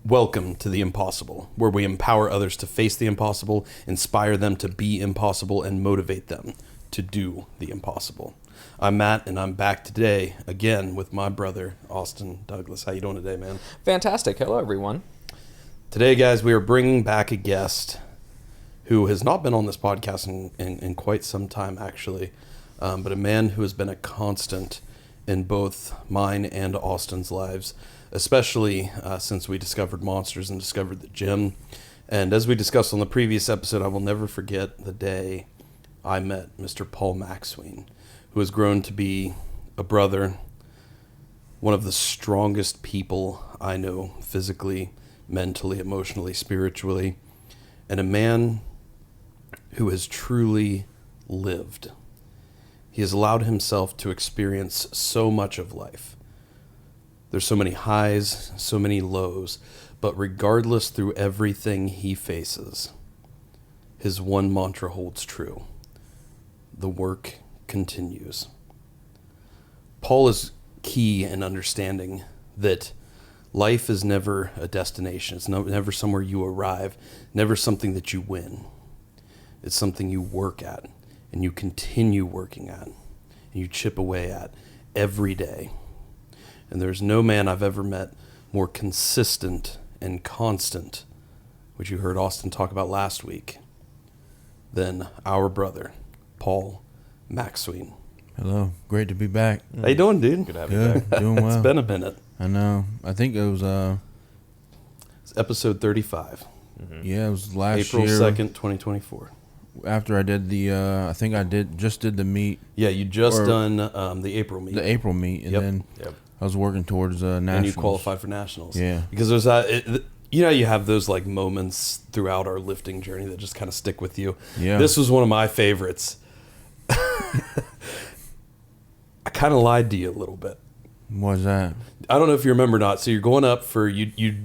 Welcome to The Impossible, where we empower others to face the impossible, inspire them to be impossible, and motivate them to do the impossible. I'm Matt, and I'm back today again with my brother, Austin Douglas. How you doing today, man? Fantastic. Hello, everyone. Today, guys, we are bringing back a guest who has not been on this podcast in quite some time, actually, but a man who has been a constant in both mine and Austin's lives, especially since we discovered Monsters and discovered the gym. And as we discussed on the previous episode, I will never forget the day I met Mr. Paul Maxsween, who has grown to be a brother, one of the strongest people I know physically, mentally, emotionally, spiritually, and a man who has truly lived. He has allowed himself to experience so much of life. There's so many highs, so many lows, but regardless, through everything he faces, his one mantra holds true: the work continues. Paul is key in understanding that life is never a destination. It's never somewhere you arrive, never something that you win. It's something you work at, and you continue working at, and you chip away at every day. And there's no man I've ever met more consistent and constant, which you heard Austin talk about last week, than our brother, Paul Maxsween. Hello. Great to be back. How you doing, dude? Good to have you back. Doing well. It's been a minute. I know. I think it was, It's episode 35. yeah, it was last April year. 2nd, 2024. After I did the, I think I just did the meet, Yeah, you just done the April meet. the April meet, and then I was working towards nationals. And you qualified for nationals. Yeah. Because there's that, you know, you have those like moments throughout our lifting journey that just kind of stick with you. Yeah. This was one of my favorites. I kind of lied to you a little bit. What was that? I don't know if you remember or not. So you're going up for you're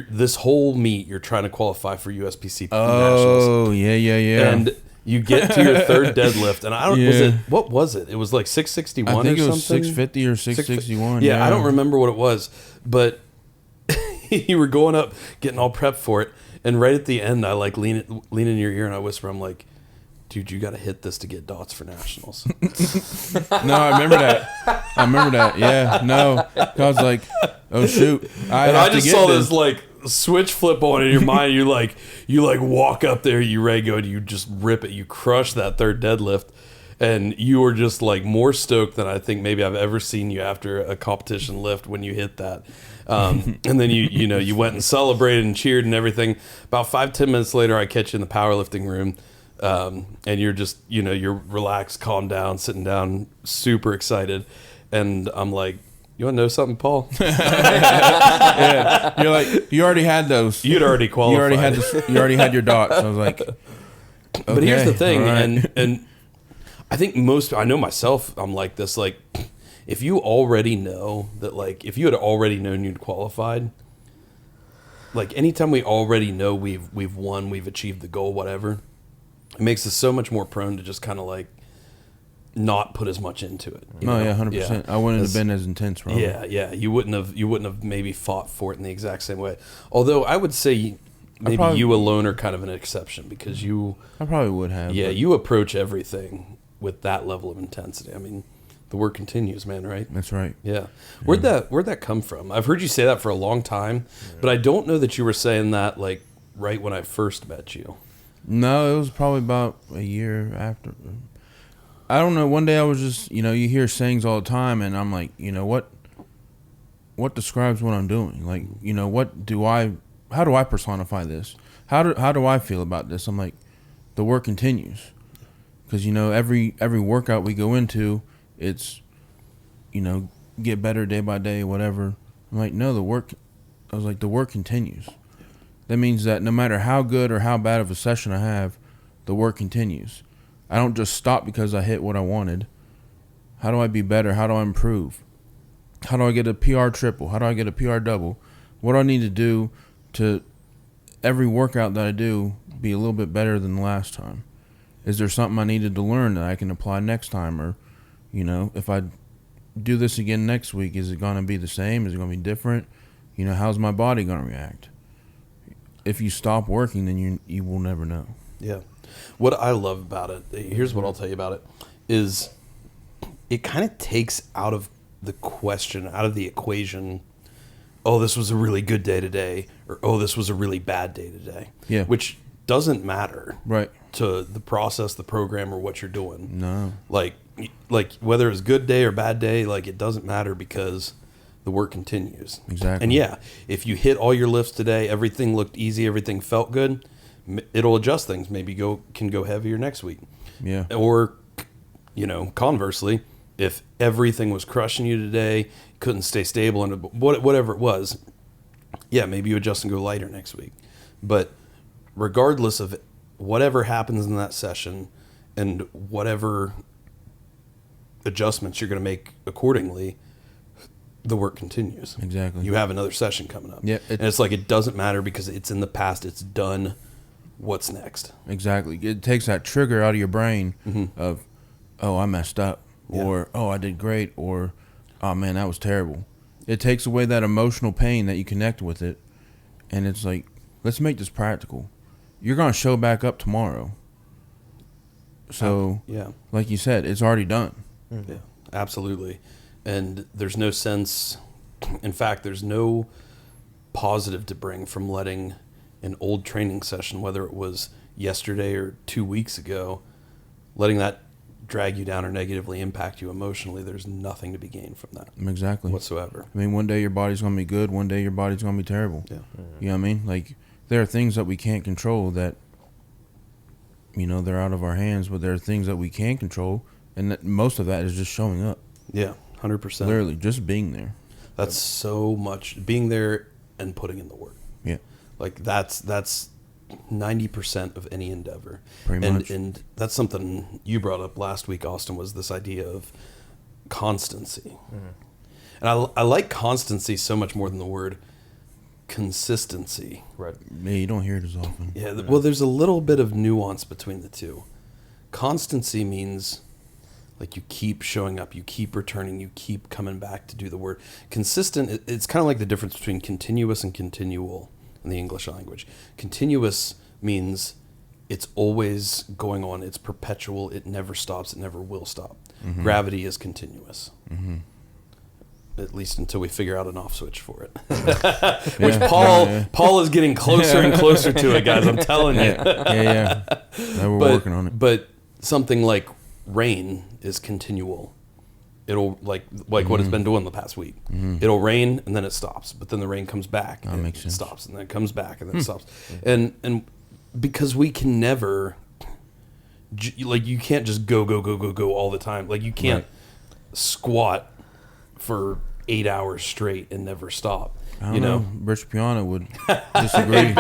this whole meet. You're trying to qualify for USPC nationals. Oh, yeah. And you get to your third deadlift, and I don't. Yeah. What was it? It was like 661 or I think something. it was 650 or 661. Yeah, I don't remember what it was, but you were going up, getting all prepped for it, and right at the end, I like lean in your ear and I whisper, I'm like, dude, you got to hit this to get dots for nationals. No, I remember that. Yeah, no. I was like, oh shoot. I just saw this like switch flip on in your mind. You like walk up there, you ready to go, and you just rip it. You crush that third deadlift, and you were just like more stoked than I think maybe I've ever seen you after a competition lift when you hit that. And then you went and celebrated and cheered and everything. About 5-10 minutes later, I catch you in the powerlifting room. And you're just, you're relaxed, calm down, sitting down, super excited. And I'm like, you want to know something, Paul? Yeah. You're like, you already had those. You'd already qualified. You already had your dots. I was like, okay, but here's the thing, right. and I think I know myself, I'm like this, like, if you already know that, like, if you had already known you'd qualified, like, anytime we already know we've won, we've achieved the goal, whatever, it makes us so much more prone to just kind of like not put as much into it. No, yeah, 100%. I wouldn't have been as intense, probably. Yeah. You wouldn't have maybe fought for it in the exact same way. Although I would say maybe you alone are kind of an exception because I probably would have. Yeah, you approach everything with that level of intensity. I mean, the work continues, man, right? That's right. Yeah. Where'd that come from? I've heard you say that for a long time, but I don't know that you were saying that like right when I first met you. No, it was probably about a year after. I don't know. One day I was just, you hear sayings all the time, and I'm like, what describes what I'm doing? Like, how do I personify this? How do I feel about this? I'm like, the work continues. Because, every workout we go into, it's, get better day by day, whatever. I'm like, no, the work continues. That means that no matter how good or how bad of a session I have, the work continues. I don't just stop because I hit what I wanted. How do I be better? How do I improve? How do I get a PR triple? How do I get a PR double? What do I need to do to every workout that I do be a little bit better than the last time? Is there something I needed to learn that I can apply next time? Or, if I do this again next week, is it going to be the same? Is it going to be different? You know, how's my body going to react? If you stop working, then you will never know. Yeah. What I love about it, here's what I'll tell you about it, is it kind of takes out of the question, out of the equation, oh, this was a really good day today, or oh, this was a really bad day today. Yeah. Which doesn't matter. Right. To the process, the program, or what you're doing. No. Like whether it's good day or bad day, like it doesn't matter because the work continues. Exactly. And yeah, if you hit all your lifts today, everything looked easy, everything felt good, it'll adjust things. Maybe can go heavier next week. Yeah. Or, you know, conversely, if everything was crushing you today, couldn't stay stable, and whatever it was, yeah, maybe you adjust and go lighter next week. But regardless of whatever happens in that session and whatever adjustments you're going to make accordingly, the work continues. Exactly. You have another session coming up. Yeah, and it's like it doesn't matter because it's in the past. It's done. What's next? Exactly. It takes that trigger out of your brain of, oh, I messed up, or oh, I did great, or oh man, that was terrible. It takes away that emotional pain that you connect with it, and it's like, let's make this practical. You're gonna show back up tomorrow. So like you said, it's already done. Yeah, absolutely. And there's no sense, in fact, there's no positive to bring from letting an old training session, whether it was yesterday or 2 weeks ago, letting that drag you down or negatively impact you emotionally. There's nothing to be gained from that. Exactly. Whatsoever. I mean, one day your body's going to be good, one day your body's going to be terrible. Yeah. You know what I mean? Like, there are things that we can't control that, you know, they're out of our hands, but there are things that we can control, and that most of that is just showing up. Yeah, 100%. Literally, just being there. That's so much, being there and putting in the work. Yeah. Like, that's 90% of any endeavor. Pretty much. And that's something you brought up last week, Austin, was this idea of constancy. And I like constancy so much more than the word consistency. Right. Yeah, you don't hear it as often. Yeah, well, there's a little bit of nuance between the two. Constancy means like you keep showing up, you keep returning, you keep coming back to do the work. Consistent, it's kind of like the difference between continuous and continual in the English language. Continuous means it's always going on, it's perpetual, it never stops, it never will stop. Gravity is continuous. At least until we figure out an off switch for it. Which Paul is getting closer and closer to it, guys. I'm telling you. Yeah. No, we're working on it. But something like rain is continual. It'll like what it's been doing the past week. It'll rain and then it stops, but then the rain comes back and makes it sense. stops, and then it comes back and then it stops. And because we can never, like, you can't just go all the time. Like, you can't squat for 8 hours straight and never stop. I don't know. Rich Piana would disagree.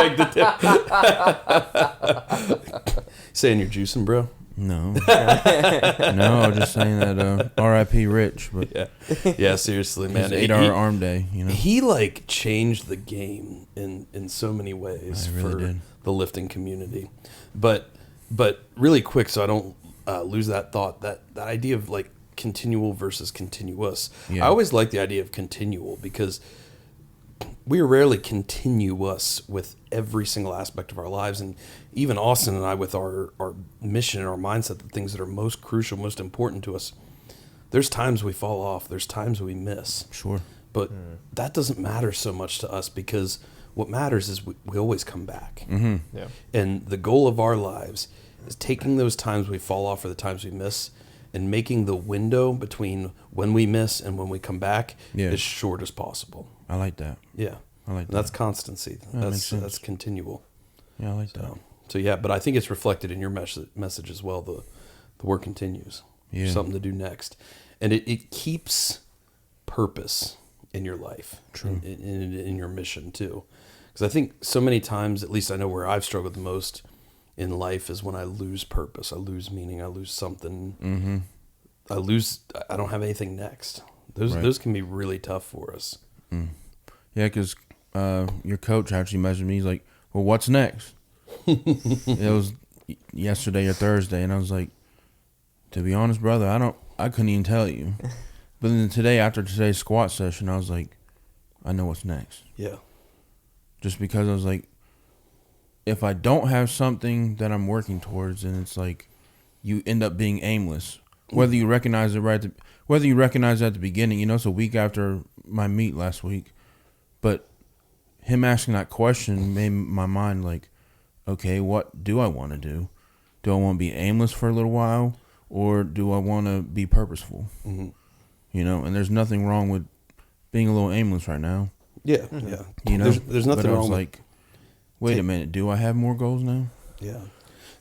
Saying you're juicing, bro? No. No, I was just saying that R.I.P. Rich. But Yeah, seriously, man. 8-hour arm day, you know. He like changed the game in so many ways did. The lifting community. But really quick, so I don't lose that thought, that idea of like continual versus continuous. Yeah. I always like the idea of continual because we are rarely continuous with every single aspect of our lives. And even Austin and I, with our mission and our mindset, the things that are most crucial, most important to us, there's times we fall off. There's times we miss. Sure. But that doesn't matter so much to us because what matters is we always come back. Yeah. And the goal of our lives is taking those times we fall off or the times we miss and making the window between when we miss and when we come back as short as possible. I like that. Yeah. I like that. That's constancy. That's continual. Yeah, I like that. So yeah, but I think it's reflected in your message as well. The work continues. Yeah. There's something to do next. And it keeps purpose in your life. True. In your mission too. Because I think so many times, at least I know where I've struggled the most in life is when I lose purpose. I lose meaning. I lose something. I don't have anything next. Those can be really tough for us. Yeah, because your coach actually messaged me. He's like, well, what's next? It was yesterday or Thursday, and I was like, to be honest, brother, I couldn't even tell you. But then today, after today's squat session, I was like, I know what's next. Yeah. Just because I was like, if I don't have something that I'm working towards, and it's like you end up being aimless, whether you recognize it whether you recognize it at the beginning. You know, it's a week after my meet last week, but him asking that question made my mind like, okay, what do I want to do? Do I want to be aimless for a little while, or do I want to be purposeful? Mm-hmm. You know, and there's nothing wrong with being a little aimless right now. Yeah, yeah. You know, there's nothing but I wrong was with like, wait a minute, do I have more goals now? yeah,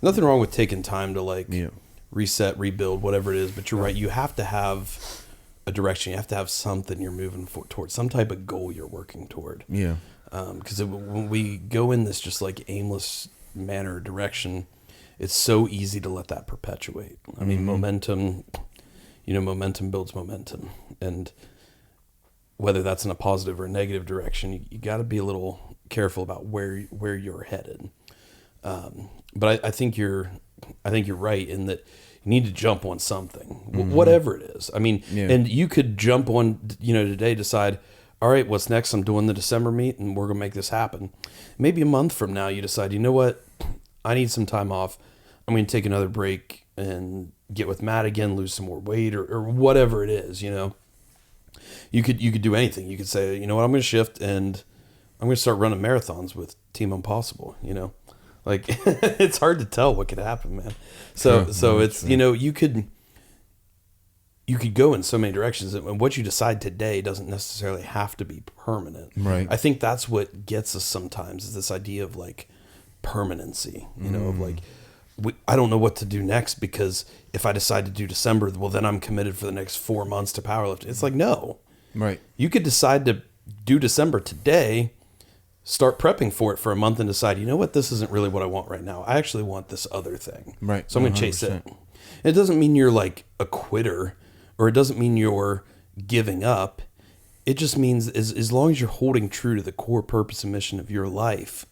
nothing wrong with taking time to like Yeah. reset, rebuild, whatever it is. But you're right. You have to have a direction. You have to have something you're moving towards, some type of goal you're working toward. Yeah. Because when we go in this just like aimless manner direction, it's so easy to let that perpetuate. I mean, momentum, momentum builds momentum. And whether that's in a positive or a negative direction, you got to be a little careful about where you're headed. But I think you're right in that you need to jump on something, whatever it is. I mean, and you could jump on, today, decide, all right, what's next? I'm doing the December meet and we're going to make this happen. Maybe a month from now, you decide, you know what? I need some time off. I'm going to take another break and get with Matt again, lose some more weight or whatever it is, You could do anything. You could say, you know what, I'm going to shift and I'm going to start running marathons with Team Impossible, Like, it's hard to tell what could happen, man. So it's, you could go in so many directions, and what you decide today doesn't necessarily have to be permanent. Right. I think that's what gets us sometimes, is this idea of like permanency, of like, I don't know what to do next, because if I decide to do December, well, then I'm committed for the next 4 months to powerlifting. It's like, no. Right. You could decide to do December today, start prepping for it for a month, and decide, you know what, this isn't really what I want right now. I actually want this other thing. Right. So I'm going to chase it. And it doesn't mean you're like a quitter, or it doesn't mean you're giving up. It just means as long as you're holding true to the core purpose and mission of your life,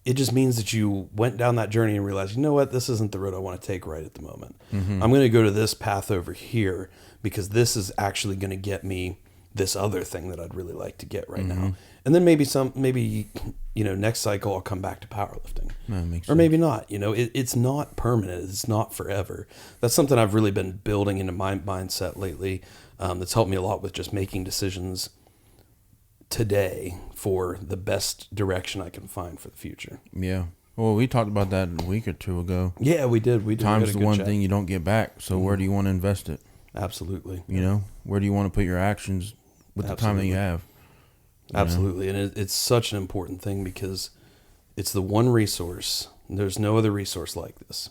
it just means that you went down that journey and realized, you know what, this isn't the road I want to take right at the moment. I'm going to go to this path over here because this is actually going to get me this other thing that I'd really like to get right now. And then maybe next cycle I'll come back to powerlifting. That makes or sense. maybe not. It's not permanent. It's not forever. That's something I've really been building into my mindset lately. That's helped me a lot with just making decisions today for the best direction I can find for the future. Yeah. Well, we talked about that a week or two ago. Yeah, we did. Time's the one thing you don't get back. So where do you want to invest it? Absolutely. Where do you want to put your actions with the time that you have? Absolutely. And it's such an important thing, because it's the one resource. There's no other resource like this.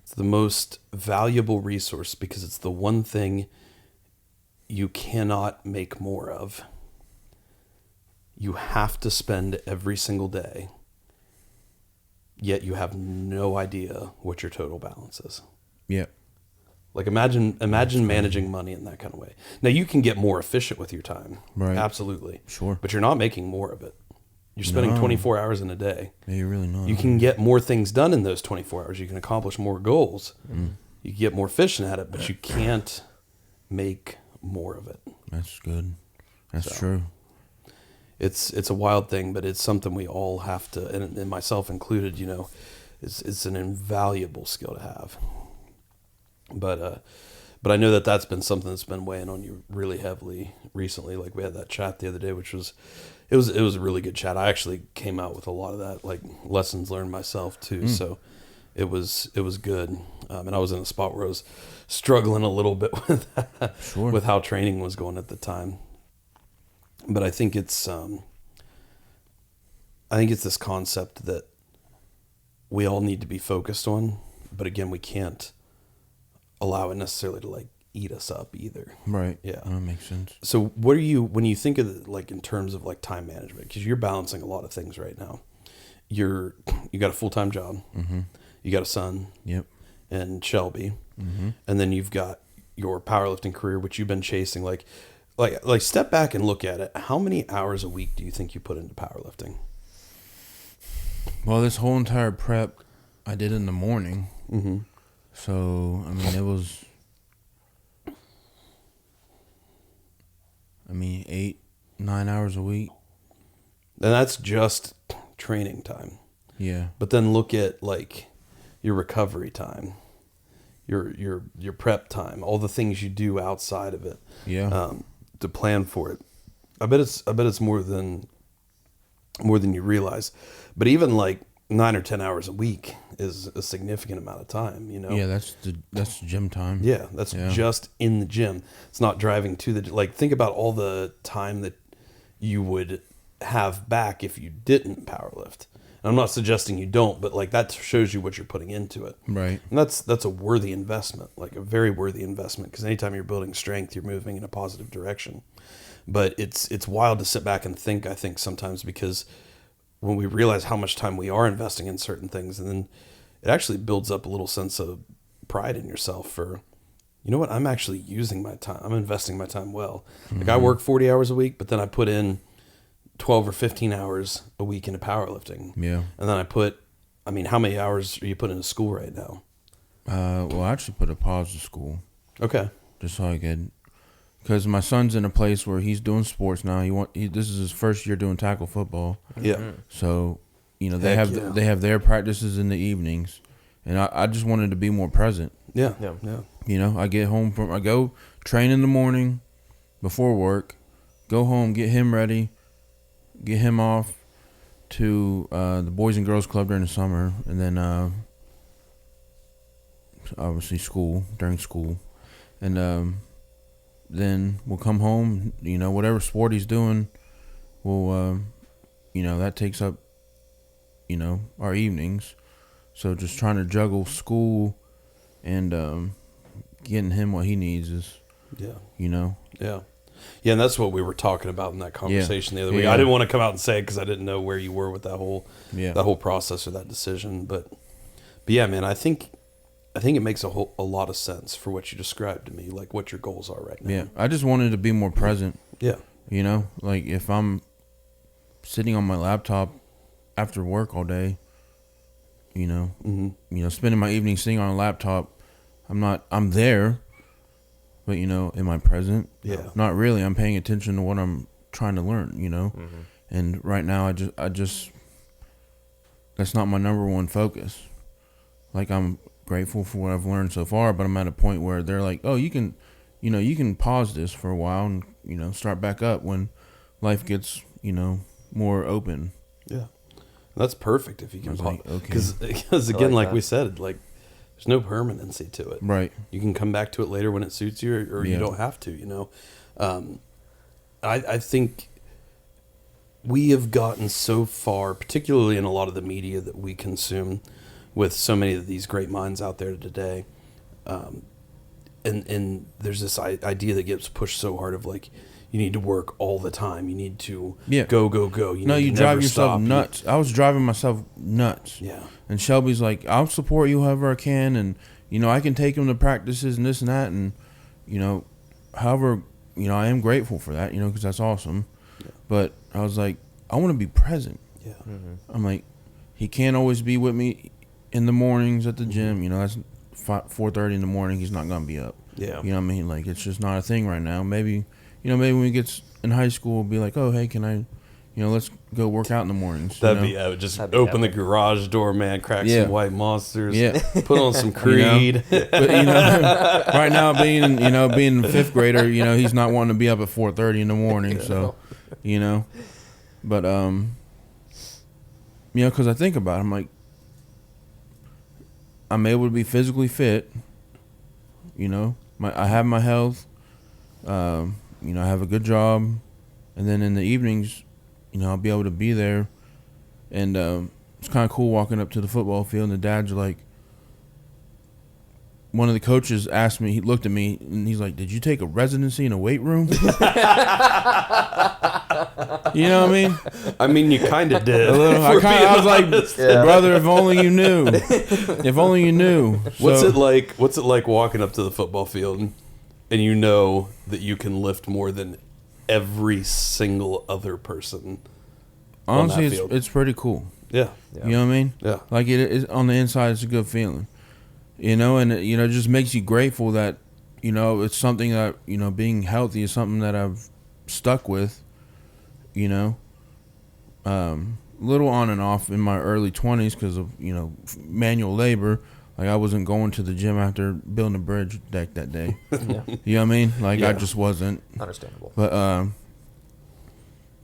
It's the most valuable resource because it's the one thing you cannot make more of. You have to spend every single day, yet you have no idea what your total balance is. Yeah. Like imagine managing money in that kind of way. Now you can get more efficient with your time. Right. Absolutely. Sure. But you're not making more of it. You're spending 24 hours in a day. Yeah, you're really not. You can get more things done in those 24 hours. You can accomplish more goals. You can get more efficient at it, but you can't make more of it. That's good. That's true. It's a wild thing, but it's something we all have to, and myself included, it's an invaluable skill to have. But I know that's been something that's been weighing on you really heavily recently. Like we had that chat the other day, which was a really good chat. I actually came out with a lot of that, like lessons learned myself too. So it was good. And I was in a spot where I was struggling a little bit with that, with how training was going at the time. But I think it's this concept that we all need to be focused on, but again, we can't allow it necessarily to like eat us up either. Right. Yeah. That makes sense. So what are you, when you think of it, like in terms of like time management, because you're balancing a lot of things right now. You got a full-time job. You got a son. Yep. And Shelby. And then you've got your powerlifting career, which you've been chasing. Like step back and look at it. How many hours a week do you think you put into powerlifting? Well, this whole entire prep I did in the morning. So, it was, 8 9 hours a week. And that's just training time. Yeah. But then look at like your recovery time, your prep time, all the things you do outside of it. Yeah. To plan for it. I bet it's more than you realize. But even like 9 or 10 hours a week is a significant amount of time, you know? Yeah, that's gym time. Yeah, that's just in the gym. It's not driving to the, like, think about all the time that you would have back if you didn't powerlift. And I'm not suggesting you don't, but like that shows you what you're putting into it. Right. And that's a worthy investment, like a very worthy investment, because anytime you're building strength, you're moving in a positive direction. But it's wild to sit back and think, I think sometimes, because when we realize how much time we are investing in certain things, and then it actually builds up a little sense of pride in yourself for, you know what, I'm actually using my time. I'm investing my time well. Like I work 40 hours a week, but then I put in 12 or 15 hours a week into powerlifting. Yeah. And then how many hours are you putting into school right now? Well, I actually put a pause to school. Okay. Just so I could, because my son's in a place where he's doing sports now. This is his first year doing tackle football. Yeah. So, they Heck have their practices in the evenings, and I just wanted to be more present. Yeah. I get home I go train in the morning before work, go home, get him ready, get him off to the Boys and Girls Club during the summer, and then obviously during school, and then we'll come home. Whatever sport he's doing, we'll that takes up our evenings. So just trying to juggle school and getting him what he needs is Yeah, and that's what we were talking about in that conversation the other week. I didn't want to come out and say it because I didn't know where you were with that whole process or that decision. But yeah, man, I think it makes a lot of sense for what you described to me, like what your goals are right now. Yeah, I just wanted to be more present. Yeah. Like if I'm sitting on my laptop after work all day, spending my evening sitting on a laptop, I'm there. But, am I present? Yeah. Not really. I'm paying attention to what I'm trying to learn, And right now, I just that's not my number one focus. Like, I'm grateful for what I've learned so far, but I'm at a point where they're like, oh, you can pause this for a while and, start back up when life gets, more open. Yeah. That's perfect if you can pause. Like, okay. Because again, like we said, like, there's no permanency to it. Right. You can come back to it later when it suits you, or you don't have to, I think we have gotten so far, particularly in a lot of the media that we consume with so many of these great minds out there today. And there's this idea that gets pushed so hard of like, you need to work all the time. You need to go. You drive yourself nuts. I was driving myself nuts. Yeah. And Shelby's like, I'll support you however I can. And, I can take him to practices and this and that. And, however, I am grateful for that, because that's awesome. Yeah. But I was like, I want to be present. Yeah. Mm-hmm. I'm like, he can't always be with me in the mornings at the gym. That's 4:30 in the morning. He's not going to be up. Yeah. You know what I mean? Like, it's just not a thing right now. Maybe when he gets in high school, we'll be like, oh, hey, can I, let's go work out in the mornings. That'd be just open the garage door, man, crack some White Monsters, put on some Creed. But, right now being a fifth grader, he's not wanting to be up at 4:30 in the morning. So, but, because I think about it, I'm like, I'm able to be physically fit, I have my health, I have a good job, and then in the evenings, I'll be able to be there, and it's kind of cool walking up to the football field, and the dads are like, one of the coaches asked me, he looked at me, and he's like, did you take a residency in a weight room? You know what I mean? I mean, you kind of did. I was like, brother, if only you knew. If only you knew. What's it like walking up to the football field and you know that you can lift more than every single other person? Honestly, it's pretty cool. Yeah. You know what I mean? Yeah. Like it is on the inside, it's a good feeling. And it just makes you grateful that, it's something that, being healthy is something that I've stuck with, you know, little on and off in my early 20s because of, you know, manual labor. Like, I wasn't going to the gym after building a bridge deck that day. Yeah. You know what I mean? Like, Yeah. I just wasn't. Understandable. But,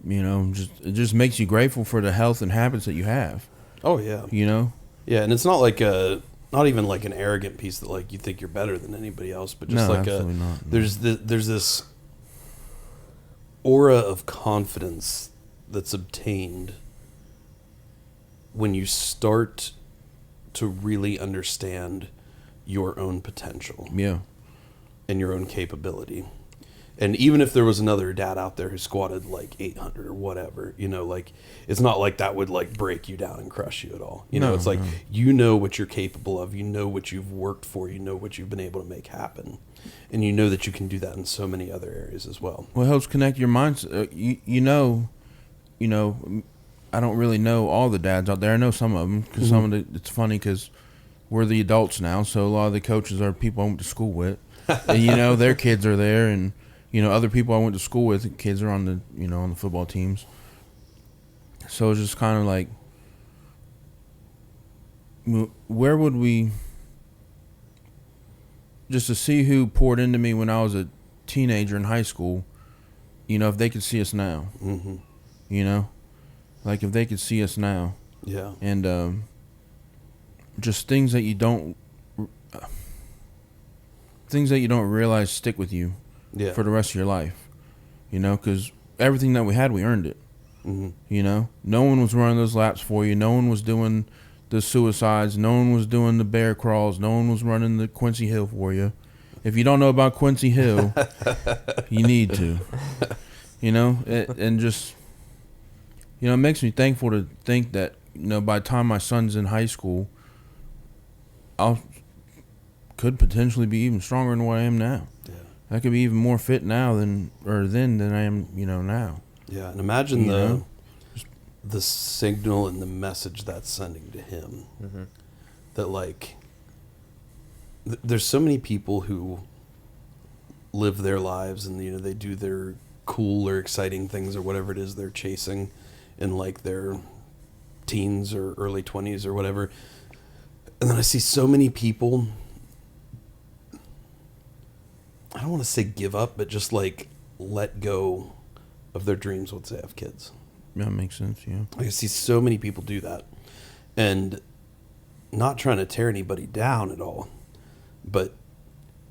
you know, it just makes you grateful for the health and habits that you have, Oh yeah. you know? Yeah, and it's not like not even like an arrogant piece that like you think you're better than anybody else, but just No, like absolutely not. there's this aura of confidence that's obtained when you start to really understand your own potential Yeah. and your own capability. And even if there was another dad out there who squatted like 800 or whatever, you know, like, it's not like that would like break you down and crush you at all. You know, No, it's like, no. you know what you're capable of, you know what you've worked for, you know what you've been able to make happen. And you know that you can do that in so many other areas as well. Well, it helps connect your minds. You know, I don't really know all the dads out there. I know some of them because some of it's funny because we're the adults now, so a lot of the coaches are people I went to school with, and you know their kids are there, and you know other people I went to school with, kids are on the on the football teams. So it's just kind of like, where would we? Just to see who poured into me when I was a teenager in high school, you know, if they could see us now, you know, like if they could see us now, Yeah. and just things that you don't realize stick with you Yeah. for the rest of your life, you know, because everything that we had, we earned it. You know, no one was running those laps for you. No one was doing the suicides. No one was doing the bear crawls. No one was running the Quincy Hill for you. If you don't know about Quincy Hill, you need to. You know, and just, you know, it makes me thankful to think that, you know, by the time my son's in high school, could potentially be even stronger than what I am now. Yeah. I could be even more fit now than I am, you know, now. Yeah. And imagine You know? the signal and the message that's sending to him. That like, there's so many people who live their lives and, you know, they do their cool or exciting things or whatever it is they're chasing in like their teens or early 20s or whatever. And then I see so many people, I don't want to say give up, but just like let go of their dreams once they have kids. Yeah, that makes sense, yeah. I see so many people do that, and not trying to tear anybody down at all, but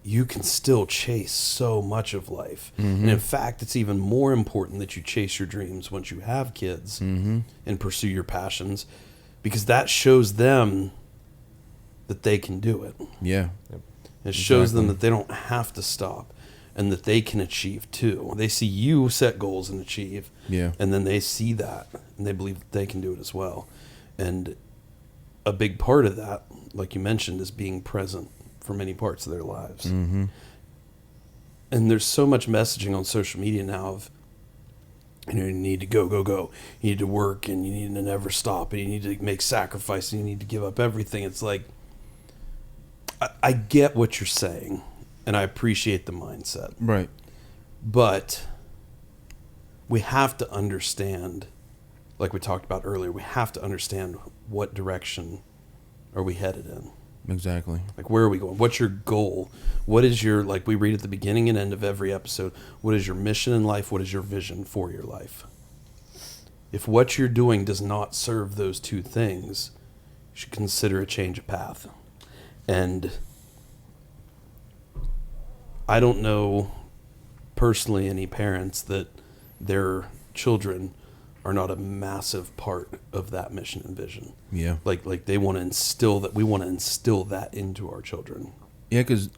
you can still chase so much of life. And in fact, it's even more important that you chase your dreams once you have kids and pursue your passions, because that shows them that they can do it. Yeah. It shows them that they don't have to stop and that they can achieve too. They see you set goals and achieve. Yeah. And then they see that and they believe that they can do it as well. And a big part of that, like you mentioned, is being present for many parts of their lives. And there's so much messaging on social media now of, you know, you need to go. You need to work and you need to never stop and you need to make sacrifices and you need to give up everything. It's like, I get what you're saying and I appreciate the mindset. Right. But we have to understand, like we talked about earlier, we have to understand what direction are we headed in. Exactly. Like, where are we going? What's your goal? What is your, like we read at the beginning and end of every episode, what is your mission in life? What is your vision for your life? If what you're doing does not serve those two things, you should consider a change of path. And I don't know personally any parents that their children are not a massive part of that mission and vision. Yeah. Like they want to instill that, we want to instill that into our children. Yeah, because,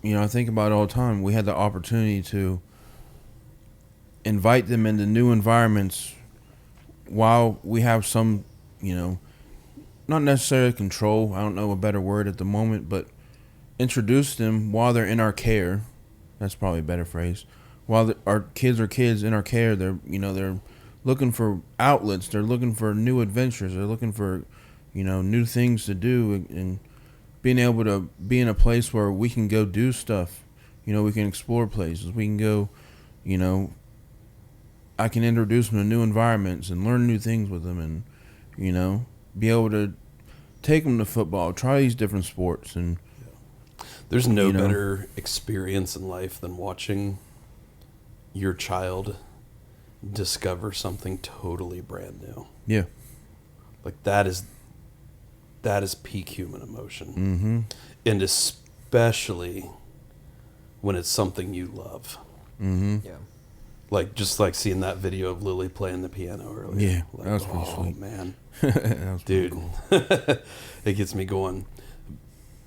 you know, I think about it all the time. We had the opportunity to invite them into new environments while we have some, you know, not necessarily control, I don't know a better word at the moment, but introduce them while they're in our care. That's probably a better phrase. While our kids are kids in our care, they're, you know, they're looking for outlets. They're looking for new adventures. They're looking for, you know, new things to do, and being able to be in a place where we can go do stuff. You know, we can explore places. We can go, you know, I can introduce him to new environments and learn new things with him, and be able to take him to football, try these different sports, and there's no better experience in life than watching your child discover something totally brand new. Yeah. Like that is peak human emotion. Mm-hmm. And especially when it's something you love. Mm-hmm. Yeah. Like just like seeing that video of Lily playing the piano earlier. Yeah, like, that was pretty sweet. Oh man. That was Dude. cool. It gets me going.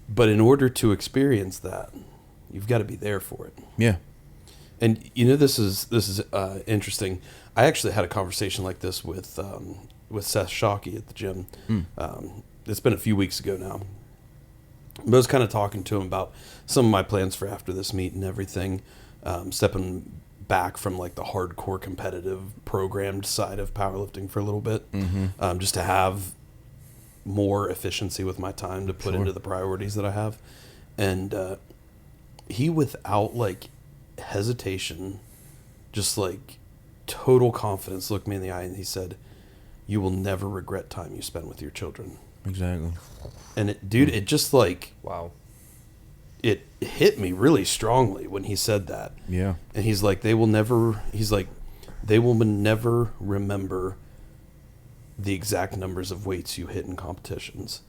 But in order to experience that, you've got to be there for it. Yeah. And this is interesting. I actually had a conversation like this with Seth Shockey at the gym. It's been a few weeks ago now. But I was kind of talking to him about some of my plans for after this meet and everything, stepping back from like the hardcore competitive programmed side of powerlifting for a little bit, just to have more efficiency with my time to put into the priorities that I have. And he, without like hesitation, just like total confidence, looked me in the eye and he said, "You will never regret time you spend with your children." Exactly. And it just like, wow, it hit me really strongly when he said that. Yeah. And he's like, they will never remember the exact numbers of weights you hit in competitions,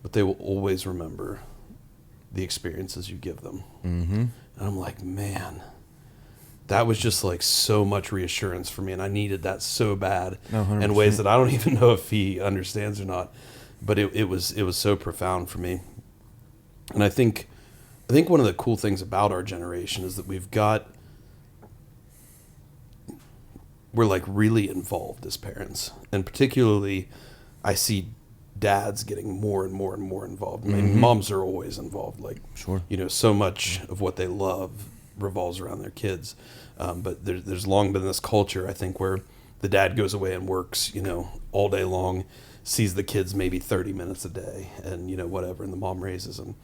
but they will always remember the experiences you give them. Mm-hmm. And I'm like, man, that was just like so much reassurance for me, and I needed that so bad in ways that I don't even know if he understands or not. But it was so profound for me. And I think one of the cool things about our generation is that we're like really involved as parents, and particularly I see dads getting more and more and more involved. I mean, moms are always involved. Like, sure, so much of what they love revolves around their kids. But there's long been this culture, I think, where the dad goes away and works, all day long, sees the kids maybe 30 minutes a day, and whatever, and the mom raises them.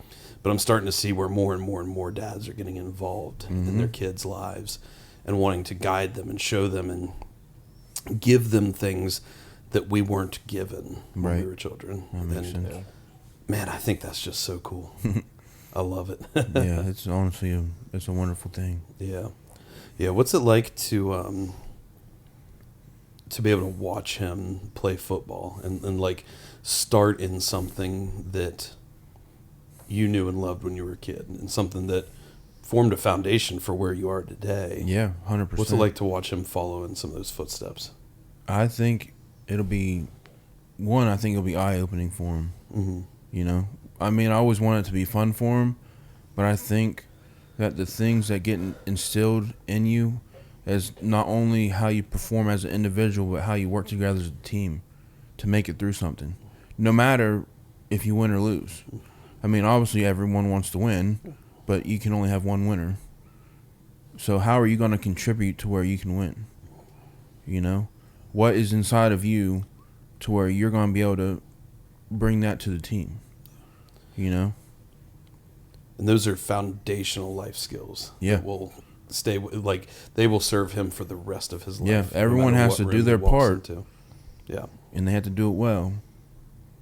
But I'm starting to see where more and more and more dads are getting involved in their kids' lives and wanting to guide them and show them and give them things that we weren't given when we were children. That makes sense. Man, I think that's just so cool. I love it. Yeah, it's honestly it's a wonderful thing. Yeah. What's it like to be able to watch him play football and like start in something that you knew and loved when you were a kid, and something that formed a foundation for where you are today? Yeah, 100%. What's it like to watch him follow in some of those footsteps? I think it'll be eye-opening for him. Mm-hmm. I mean, I always want it to be fun for him, but I think that the things that get instilled in you as not only how you perform as an individual, but how you work together as a team to make it through something, no matter if you win or lose. I mean, obviously everyone wants to win, but you can only have one winner. So how are you going to contribute to where you can win? What is inside of you to where you're going to be able to bring that to the team? And those are foundational life skills. Yeah. That will stay, like, they will serve him for the rest of his life. Yeah, everyone has to do their part. Yeah. And they have to do it well.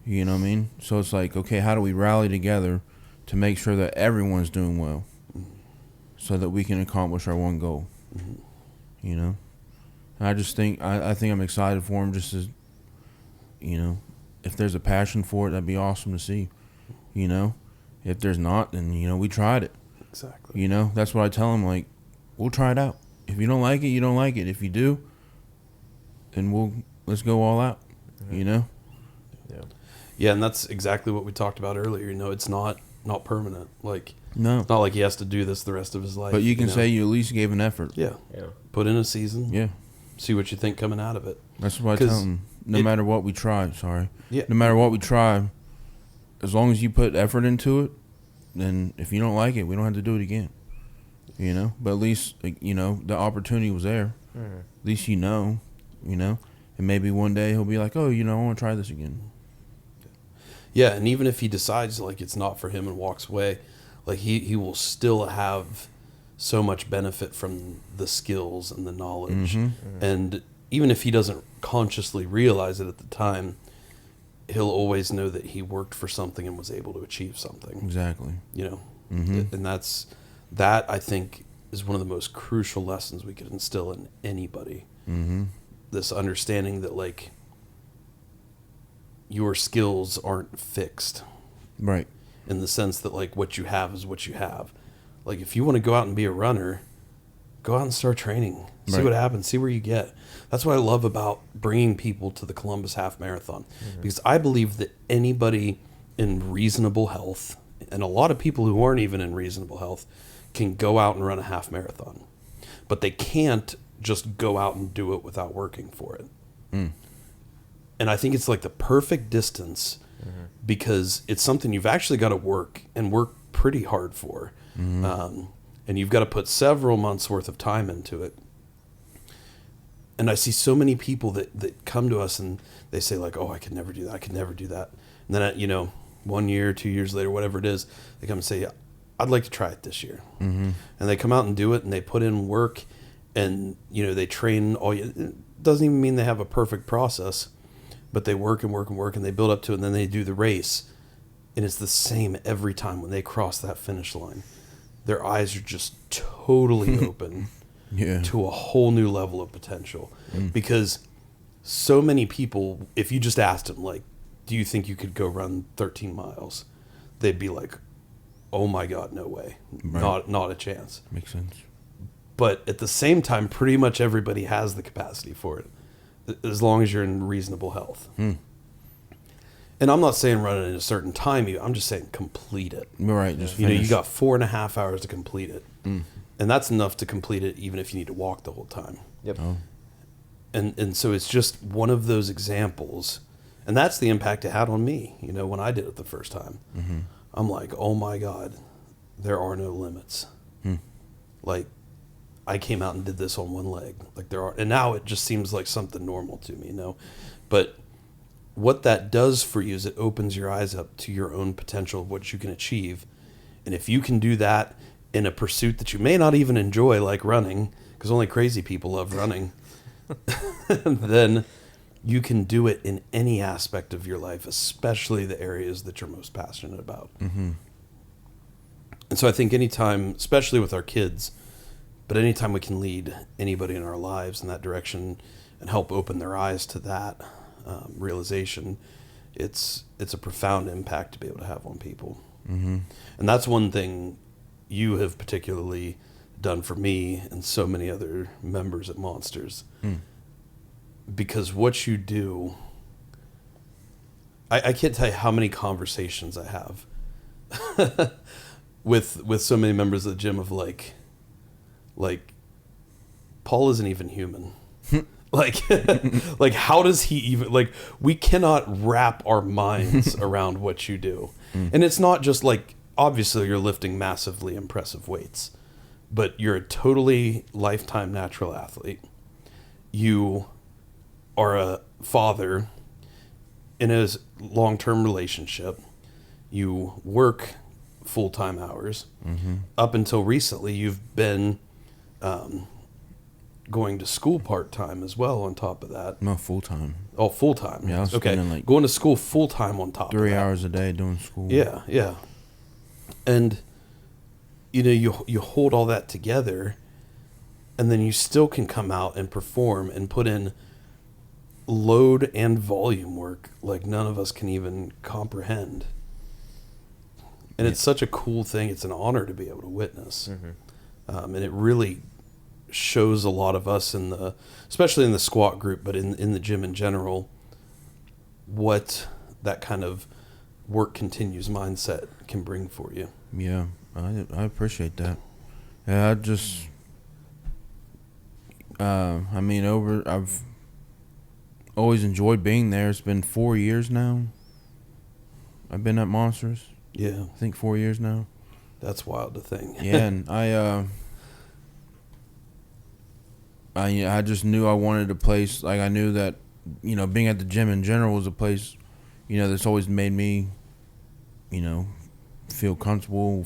You know what I mean? So it's like, okay, how do we rally together to make sure that everyone's doing well so that we can accomplish our one goal? And I just think, I think I'm excited for him, just as, if there's a passion for it, that'd be awesome to see. If there's not, then, we tried it. Exactly. That's what I tell him, like, we'll try it out. If you don't like it, you don't like it. If you do, then let's go all out, Yeah. Yeah, and that's exactly what we talked about earlier. It's not permanent. Like, no, it's not like he has to do this the rest of his life. but you can say you at least gave an effort. Yeah. Yeah. Put in a season. Yeah. See what you think coming out of it. That's what I tell them. No matter what we try, Yeah. no matter what we try, as long as you put effort into it, then if you don't like it, we don't have to do it again. But at least, the opportunity was there. Mm-hmm. At least and maybe one day he'll be like, oh, I want to try this again. Yeah, and even if he decides like it's not for him and walks away, like he will still have so much benefit from the skills and the knowledge. Mm-hmm. And even if he doesn't consciously realize it at the time, he'll always know that he worked for something and was able to achieve something. Exactly. You know, Mm-hmm. and that I think is one of the most crucial lessons we could instill in anybody. Mm-hmm. This understanding that like your skills aren't fixed. Right. In the sense that like what you have is what you have. Like if you want to go out and be a runner, go out and start training. See Right. what happens. See where you get. That's what I love about bringing people to the Columbus Half Marathon. Because I believe that anybody in reasonable health, and a lot of people who aren't even in reasonable health, can go out and run a half marathon. But they can't just go out and do it without working for it. Mm. And I think it's like the perfect distance because it's something you've actually got to work and work pretty hard for. And you've got to put several months worth of time into it. And I see so many people that come to us and they say like, oh, I could never do that. I could never do that. And then, 1 year, 2 years later, whatever it is, they come and say, I'd like to try it this year. Mm-hmm. And they come out and do it and they put in work and, they train it doesn't even mean they have a perfect process, but they work and work and work and they build up to it and then they do the race. And it's the same every time when they cross that finish line. Their eyes are just totally open Yeah. to a whole new level of potential. Because so many people, if you just asked them, like, do you think you could go run 13 miles? They'd be like, oh my God, no way. Right. Not a chance. Makes sense. But at the same time, pretty much everybody has the capacity for it, as long as you're in reasonable health. And I'm not saying run it in a certain time. I'm just saying complete it. Right. Just You finish. got 4.5 hours to complete it. And that's enough to complete it even if you need to walk the whole time. Yep. Oh. And so it's just one of those examples. And that's the impact it had on me, when I did it the first time. I'm like, oh my God, there are no limits. Like, I came out and did this on one leg. Like and now it just seems like something normal to me, But what that does for you is it opens your eyes up to your own potential of what you can achieve. And if you can do that in a pursuit that you may not even enjoy, like running, because only crazy people love running, then you can do it in any aspect of your life, especially the areas that you're most passionate about. And so I think anytime, especially with our kids, but anytime we can lead anybody in our lives in that direction and help open their eyes to that realization, it's a profound impact to be able to have on people. And that's one thing you have particularly done for me and so many other members at Monsters. Because what you do, I can't tell you how many conversations I have with so many members of the gym of like Paul isn't even human. like how does he even, like, we cannot wrap our minds around what you do. And it's not just like, obviously you're lifting massively impressive weights, but you're a totally lifetime natural athlete. You are a father in a long-term relationship. You work full-time hours. Up until recently, you've been going to school part-time as well on top of that. No, full time. Oh, full-time. Yeah, I was okay. spending, like, going to school full-time on top 3 of that. hours a day doing school. Yeah. And, you hold all that together, and then you still can come out and perform and put in load and volume work like none of us can even comprehend. And it's such a cool thing. It's an honor to be able to witness. And it really shows a lot of us especially in the squat group, but in the gym in general, what that kind of work continues mindset can bring for you. Yeah, I appreciate that. Yeah, I've always enjoyed being there. It's been 4 years now. I've been at Monsters. Yeah, I think 4 years now. that's wild to think. Yeah, and I just knew I wanted a place. Like, I knew that, being at the gym in general was a place, that's always made me, feel comfortable,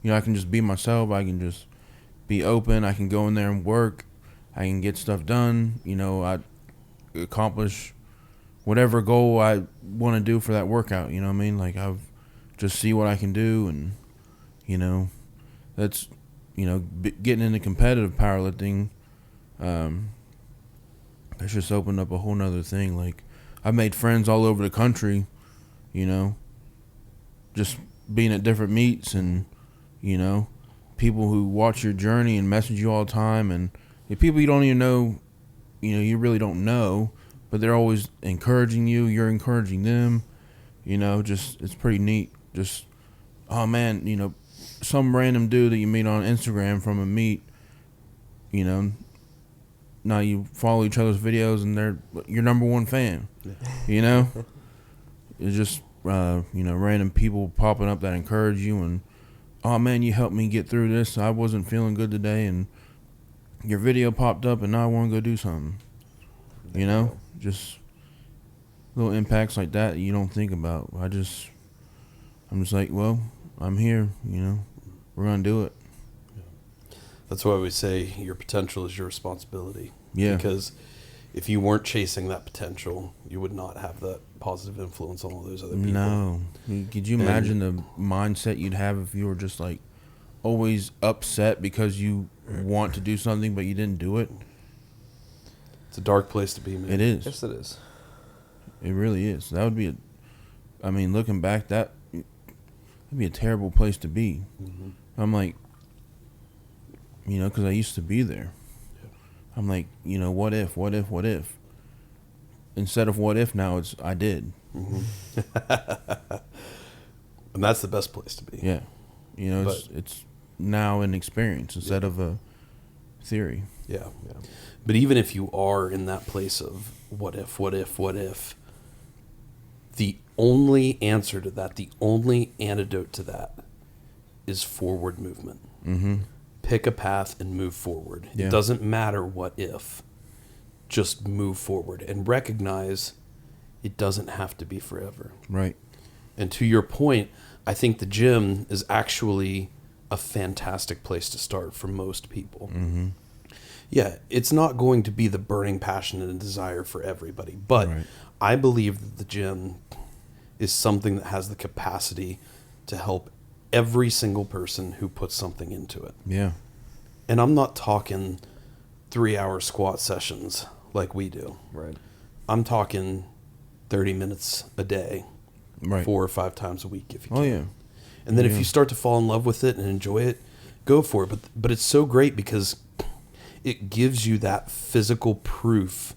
I can just be myself. I can just be open. I can go in there and work. I can get stuff done. You know, I accomplish whatever goal I want to do for that workout. You know what I mean? Like, I've just see what I can do, and you know, that's, you know, getting into competitive powerlifting. That's just opened up a whole nother thing. Like, I've made friends all over the country. You know, just being at different meets, and you know, people who watch your journey and message you all the time, and the people you don't even know, you know, you really don't know, but they're always encouraging you. You're encouraging them. You know, just, it's pretty neat. Just, oh man, you know, some random dude that you meet on Instagram from a meet, you know, now you follow each other's videos and they're your number one fan. You know, it's just you know, random people popping up that encourage you, and oh man, you helped me get through this. I wasn't feeling good today, and your video popped up, and now I want to go do something. You know, just little impacts like that you don't think about. I'm just like, well, I'm here. You know, we're gonna do it. That's why we say your potential is your responsibility. Yeah. Because if you weren't chasing that potential, you would not have that positive influence on all those other people. No. Could you imagine the mindset you'd have if you were just like always upset because you want to do something but you didn't do it? It's a dark place to be, man. It is. Yes, it is. It really is. That would be I mean, looking back, that'd be a terrible place to be. Mm-hmm. I'm like, you know, because I used to be there. I'm like, you know, what if? Instead of what if, now it's I did. Mm-hmm. And that's the best place to be. Yeah. You know, it's now an experience instead of a theory. Yeah. But even if you are in that place of what if, the only answer to that, the only antidote to that is forward movement. Mm-hmm. Pick a path and move forward. Yeah. It doesn't matter what if. Just move forward and recognize it doesn't have to be forever. Right. And to your point, I think the gym is actually a fantastic place to start for most people. Mm-hmm. Yeah, it's not going to be the burning passion and desire for everybody, but Right. I believe that the gym is something that has the capacity to help every single person who puts something into it. Yeah. And I'm not talking 3-hour squat sessions like we do. Right. I'm talking 30 minutes a day, Right. 4 or 5 times a week if you can. Oh yeah. And then if Yeah. you start to fall in love with it and enjoy it, go for it. But it's so great because it gives you that physical proof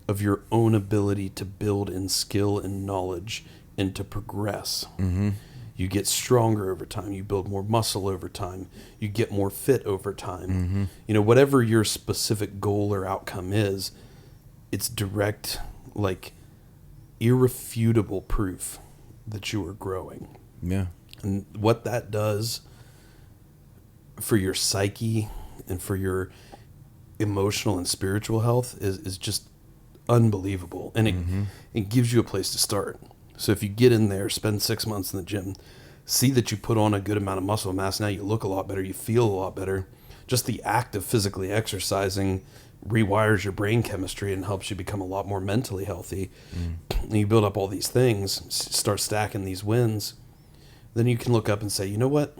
of your own ability to build in skill and knowledge and to progress. Mm-hmm. You get stronger over time. You build more muscle over time. You get more fit over time. Mm-hmm. You know, whatever your specific goal or outcome is, it's direct, like, irrefutable proof that you are growing. Yeah. And what that does for your psyche and for your emotional and spiritual health is just unbelievable. And it gives you a place to start. So if you get in there, spend 6 months in the gym, see that you put on a good amount of muscle mass, now you look a lot better, you feel a lot better. Just the act of physically exercising rewires your brain chemistry and helps you become a lot more mentally healthy. And you build up all these things, start stacking these wins. Then you can look up and say, you know what?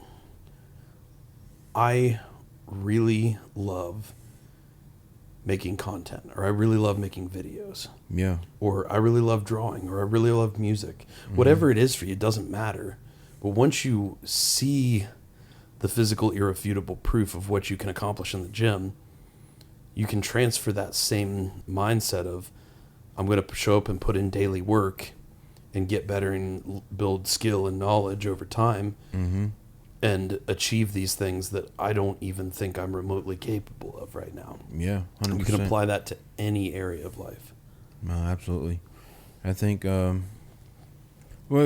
I really love making content, or I really love making videos, Yeah. or I really love drawing, or I really love music. Whatever it is for you, it doesn't matter. But once you see the physical, irrefutable proof of what you can accomplish in the gym, you can transfer that same mindset of, I'm going to show up and put in daily work and get better and build skill and knowledge over time and achieve these things that I don't even think I'm remotely capable of right now. Yeah. 100%. You can apply that to any area of life. No, absolutely. I think, well,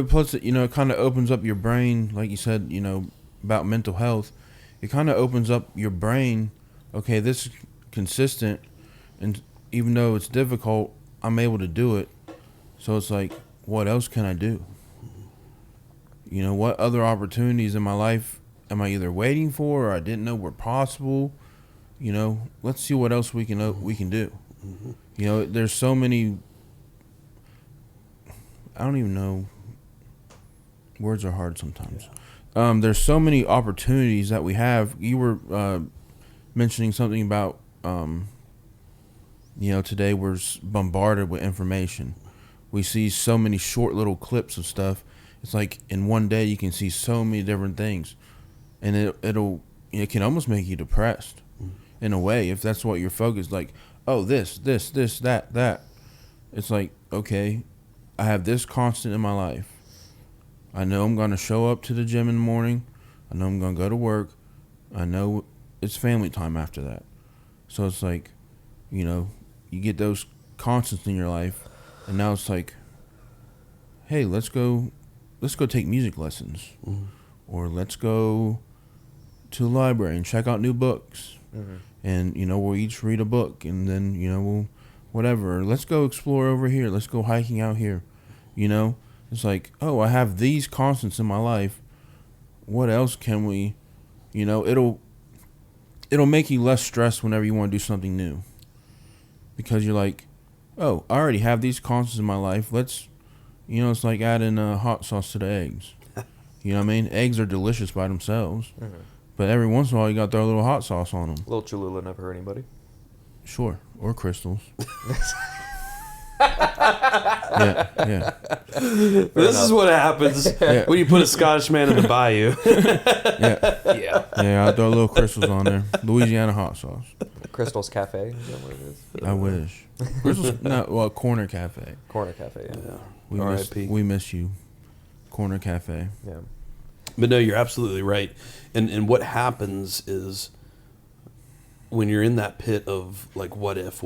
plus, you know, it kind of opens up your brain, like you said, you know, about mental health. It kind of opens up your brain. Okay, this is consistent, and even though it's difficult, I'm able to do it. So it's like, what else can I do? You know, what other opportunities in my life am I either waiting for or I didn't know were possible. You know, let's see what else we can do. Mm-hmm. You know, there's so many. I don't even know. Words are hard sometimes. Yeah. There's so many opportunities that we have. You were mentioning something about, you know, today we're bombarded with information. We see so many short little clips of stuff. It's like in one day you can see so many different things, and it can almost make you depressed, in a way, if that's what you're focused. Like, oh, this, that. It's like, okay, I have this constant in my life. I know I'm gonna show up to the gym in the morning. I know I'm gonna go to work. I know it's family time after that. So it's like, you know, you get those constants in your life, and now it's like, hey, let's go take music lessons, or let's go to the library and check out new books, and you know, we'll each read a book, and then, you know, we'll whatever. Let's go explore over here. Let's go hiking out here. You know, it's like, oh, I have these constants in my life. What else can we, you know, it'll make you less stressed whenever you want to do something new, because you're like, oh, I already have these constants in my life. Let's, you know, it's like adding hot sauce to the eggs. You know what I mean? Eggs are delicious by themselves, but every once in a while you got to throw a little hot sauce on them. Little Cholula never hurt anybody. Sure, or crystals. Yeah. This is what happens when you put a Scottish man in the bayou. Yeah, I'll throw little crystals on there. Louisiana hot sauce. Crystal's Cafe, is that what it is? I wish. Crystals, no, well, Corner Cafe. Corner Cafe, yeah. We miss you. Corner Cafe. Yeah. But no, you're absolutely right. And what happens is, when you're in that pit of like what if,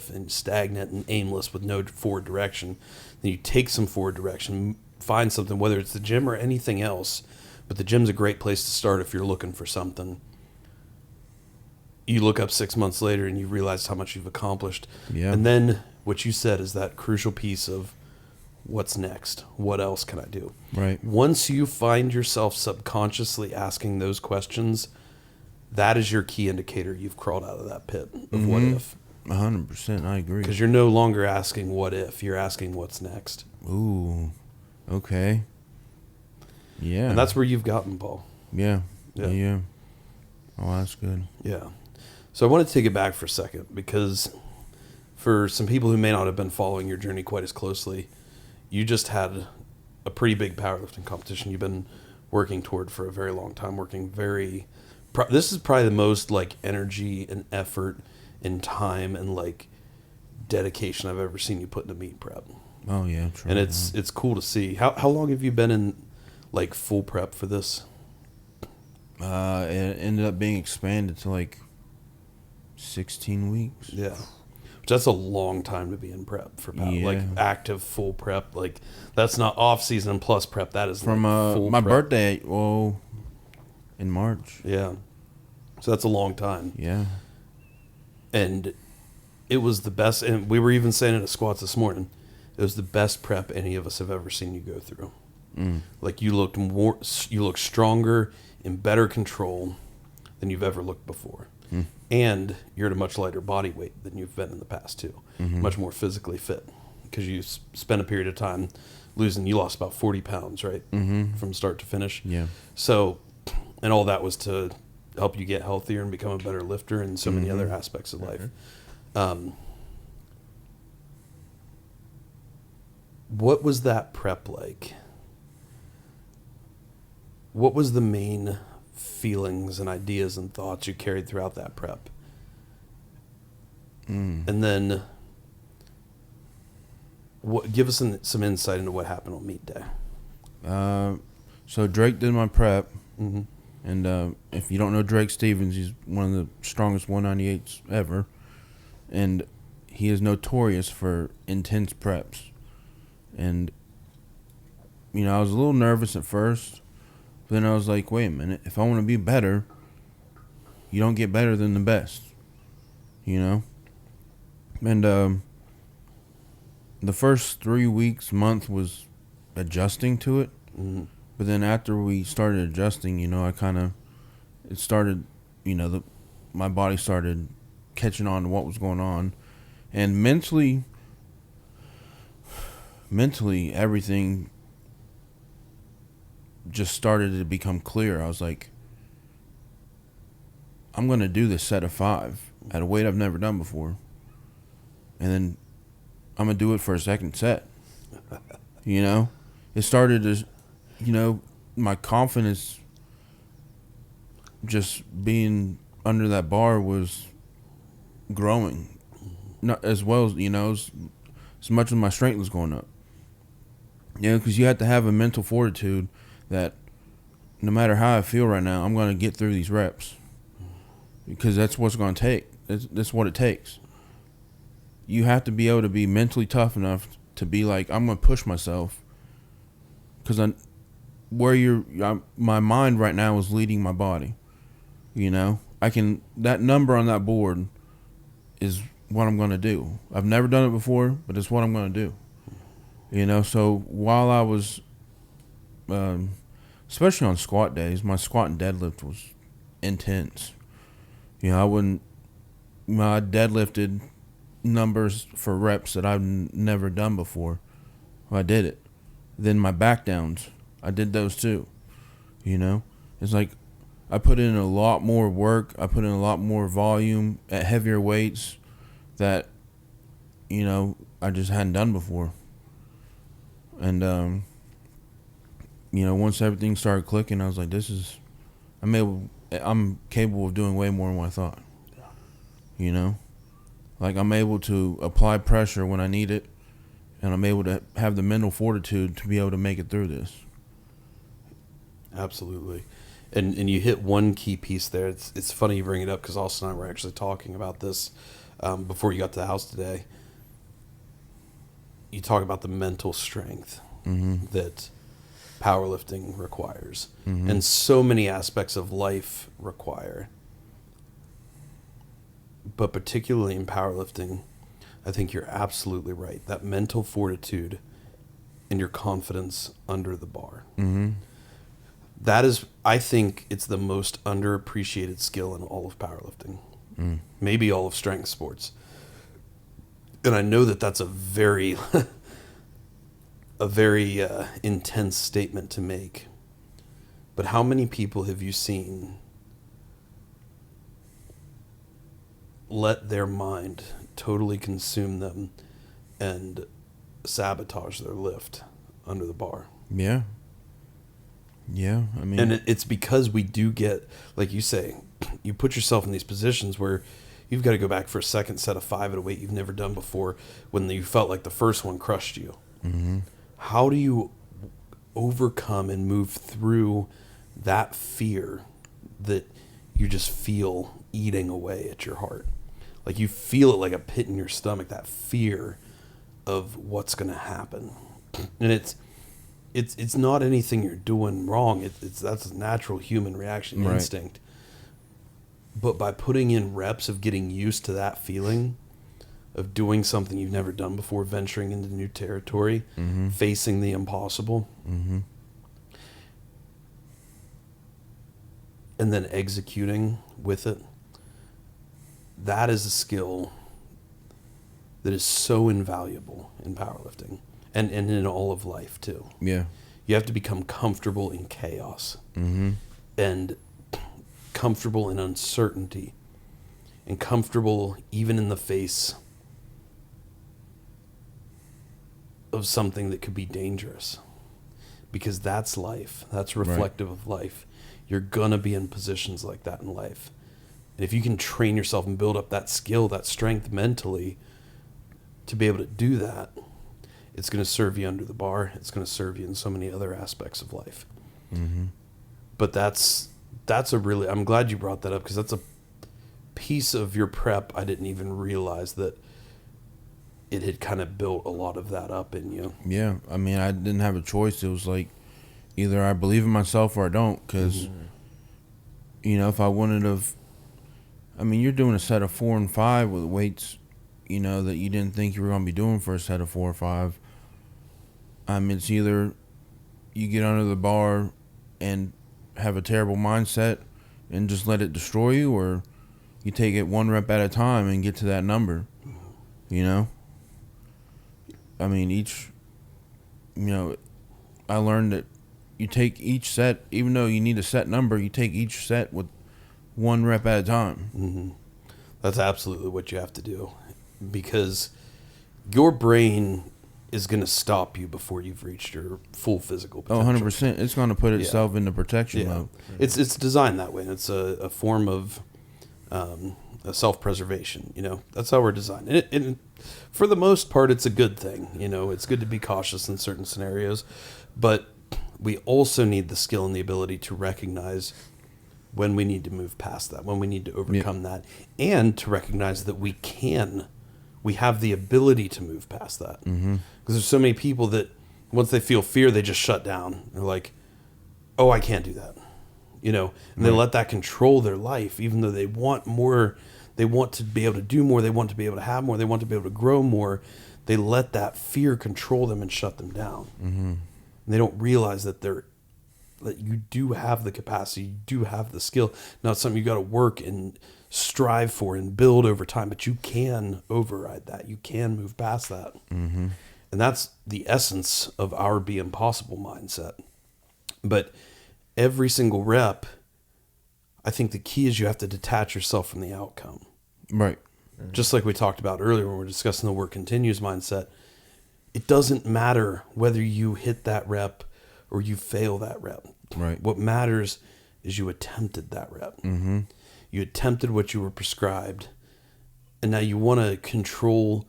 and stagnant and aimless with no forward direction, then you take some forward direction, find something, whether it's the gym or anything else. But the gym's a great place to start if you're looking for something. You look up 6 months later and you realize how much you've accomplished. Yeah. And then what you said is that crucial piece of what's next? What else can I do? Right. Once you find yourself subconsciously asking those questions, that is your key indicator you've crawled out of that pit of what if. 100%, I agree. Because you're no longer asking what if, you're asking what's next. Ooh, okay. Yeah. And that's where you've gotten, Paul. Yeah. Oh, that's good. Yeah. So I want to take it back for a second, because for some people who may not have been following your journey quite as closely, you just had a pretty big powerlifting competition you've been working toward for a very long time, this is probably the most like energy and effort and time and like dedication I've ever seen you put into meet prep. Oh yeah, true. And it's cool to see. How long have you been in like full prep for this? It ended up being expanded to like 16 weeks. Yeah. Which that's a long time to be in prep for power. Yeah. Like active full prep. Like that's not off season plus prep. That is from like full my prep. birthday. In March. Yeah. So that's a long time. Yeah. And it was the best, and we were even saying it at squats this morning, it was the best prep any of us have ever seen you go through. Like you looked stronger, in better control than you've ever looked before. And you're at a much lighter body weight than you've been in the past too. Much more physically fit, because you spent a period of time you lost about 40 pounds, right? From start to finish. Yeah. So, and all that was to help you get healthier and become a better lifter and so many other aspects of life. What was that prep like? What was the main feelings and ideas and thoughts you carried throughout that prep? And then give us some insight into what happened on meet day. So Drake did my prep. And if you don't know Drake Stevens, he's one of the strongest 198s ever. And he is notorious for intense preps. And, you know, I was a little nervous at first. But then I was like, wait a minute. If I want to be better, you don't get better than the best. You know? And the first 3 weeks, month was adjusting to it. But But then after we started adjusting, it started, my body started catching on to what was going on. And mentally, everything just started to become clear. I was like, I'm going to do this set of 5 at a weight I've never done before. And then I'm going to do it for a second set. It started to, my confidence just being under that bar was growing. Not as well as, as much as my strength was going up. Because you have to have a mental fortitude that no matter how I feel right now, I'm going to get through these reps. Because that's what's going to take. That's what it takes. You have to be able to be mentally tough enough to be like, I'm going to push myself. Because my mind right now is leading my body. That number on that board is what I'm going to do. I've never done it before, but it's what I'm going to do. So while I was, especially on squat days, my squat and deadlift was intense. I deadlifted numbers for reps that I've never done before. I did it. Then my back downs, I did those too. It's like I put in a lot more work. I put in a lot more volume at heavier weights that, I just hadn't done before. And, once everything started clicking, I was like, I'm capable of doing way more than what I thought. Like I'm able to apply pressure when I need it, and I'm able to have the mental fortitude to be able to make it through this. Absolutely. And you hit one key piece there. It's funny you bring it up because Austin and I were actually talking about this before you got to the house today. You talk about the mental strength that powerlifting requires, and so many aspects of life require. But particularly in powerlifting, I think you're absolutely right. That mental fortitude and your confidence under the bar. That is, I think it's the most underappreciated skill in all of powerlifting. Maybe all of strength sports. And I know that that's a very intense statement to make. But how many people have you seen let their mind totally consume them and sabotage their lift under the bar? Yeah. I mean, and it's because we do get, like you say, you put yourself in these positions where you've got to go back for a second set of 5 at a weight you've never done before when you felt like the first one crushed you. How do you overcome and move through that fear that you just feel eating away at your heart? Like you feel it like a pit in your stomach, that fear of what's going to happen. And it's not anything you're doing wrong. That's a natural human reaction, right. Instinct. But by putting in reps of getting used to that feeling of doing something you've never done before, venturing into new territory, facing the impossible, and then executing with it, that is a skill that is so invaluable in powerlifting and in all of life too. Yeah. You have to become comfortable in chaos and comfortable in uncertainty and comfortable even in the face of something that could be dangerous, because that's life. That's reflective of life. You're gonna be in positions like that in life. And if you can train yourself and build up that skill, that strength mentally to be able to do that, it's going to serve you under the bar. It's going to serve you in so many other aspects of life. But that's a really, I'm glad you brought that up, because that's a piece of your prep I didn't even realize that it had kind of built a lot of that up in you. Yeah. I mean, I didn't have a choice. It was like either I believe in myself or I don't, because, if I wouldn't have, I mean, you're doing a set of 4 and 5 with weights, that you didn't think you were going to be doing for a set of 4 or 5. It's either you get under the bar and have a terrible mindset and just let it destroy you, or you take it one rep at a time and get to that number. You know? I mean, I learned that you take each set, even though you need a set number, you take each set with one rep at a time. Mm-hmm. That's absolutely what you have to do, because your brain is going to stop you before you've reached your full physical potential. 100%. It's going to put itself into protection mode. It's designed that way. It's a form of a self-preservation. You know, that's how we're designed. And for the most part, it's a good thing. You know, it's good to be cautious in certain scenarios, but we also need the skill and the ability to recognize when we need to move past that, when we need to overcome that, and to recognize that we have the ability to move past that. Because there's so many people that once they feel fear, they just shut down. They're like, oh, I can't do that. You know, and they let that control their life, even though they want more. They want to be able to do more. They want to be able to have more. They want to be able to grow more. They let that fear control them and shut them down. And they don't realize that you do have the capacity, you do have the skill. Now it's something you got to work and strive for and build over time, but you can override that. You can move past that. And that's the essence of our Be Impossible mindset. But every single rep, I think the key is you have to detach yourself from the outcome. Right. Just like we talked about earlier when we were discussing the work continues mindset. It doesn't matter whether you hit that rep or you fail that rep. Right. What matters is you attempted that rep. You attempted what you were prescribed, and now you want to control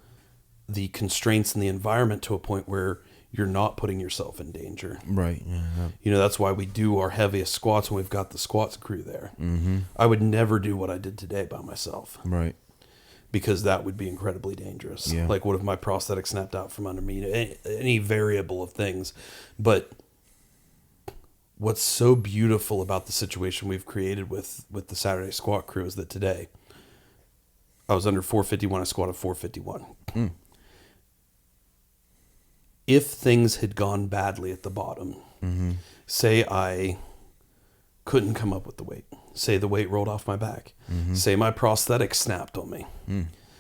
the constraints in the environment to a point where you're not putting yourself in danger. Right. Yeah. You know, that's why we do our heaviest squats when we've got the squats crew there. I would never do what I did today by myself. Right. Because that would be incredibly dangerous. Yeah. Like, what if my prosthetic snapped out from under me? Any variable of things. But what's so beautiful about the situation we've created with the Saturday squat crew is that today I was under 451. I squatted 451. If things had gone badly at the bottom, say I couldn't come up with the weight, say the weight rolled off my back, say my prosthetic snapped on me,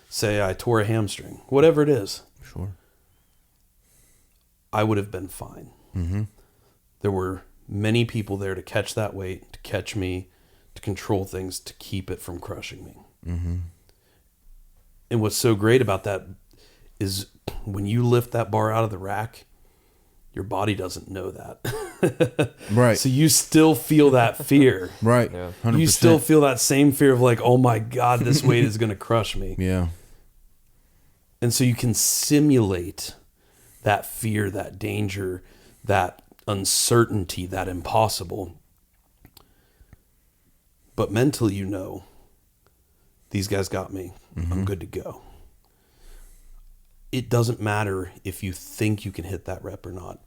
say I tore a hamstring, whatever it is, Sure. I would have been fine. There were many people there to catch that weight, to catch me, to control things, to keep it from crushing me. And what's so great about that is when you lift that bar out of the rack, your body doesn't know that. Right. So you still feel that fear. Right. Yeah. 100%. You still feel that same fear of like, oh my God, this weight is going to crush me. Yeah. And so you can simulate that fear, that danger, that uncertainty, that impossible. But mentally, you know, these guys got me. I'm good to go. It doesn't matter if you think you can hit that rep or not.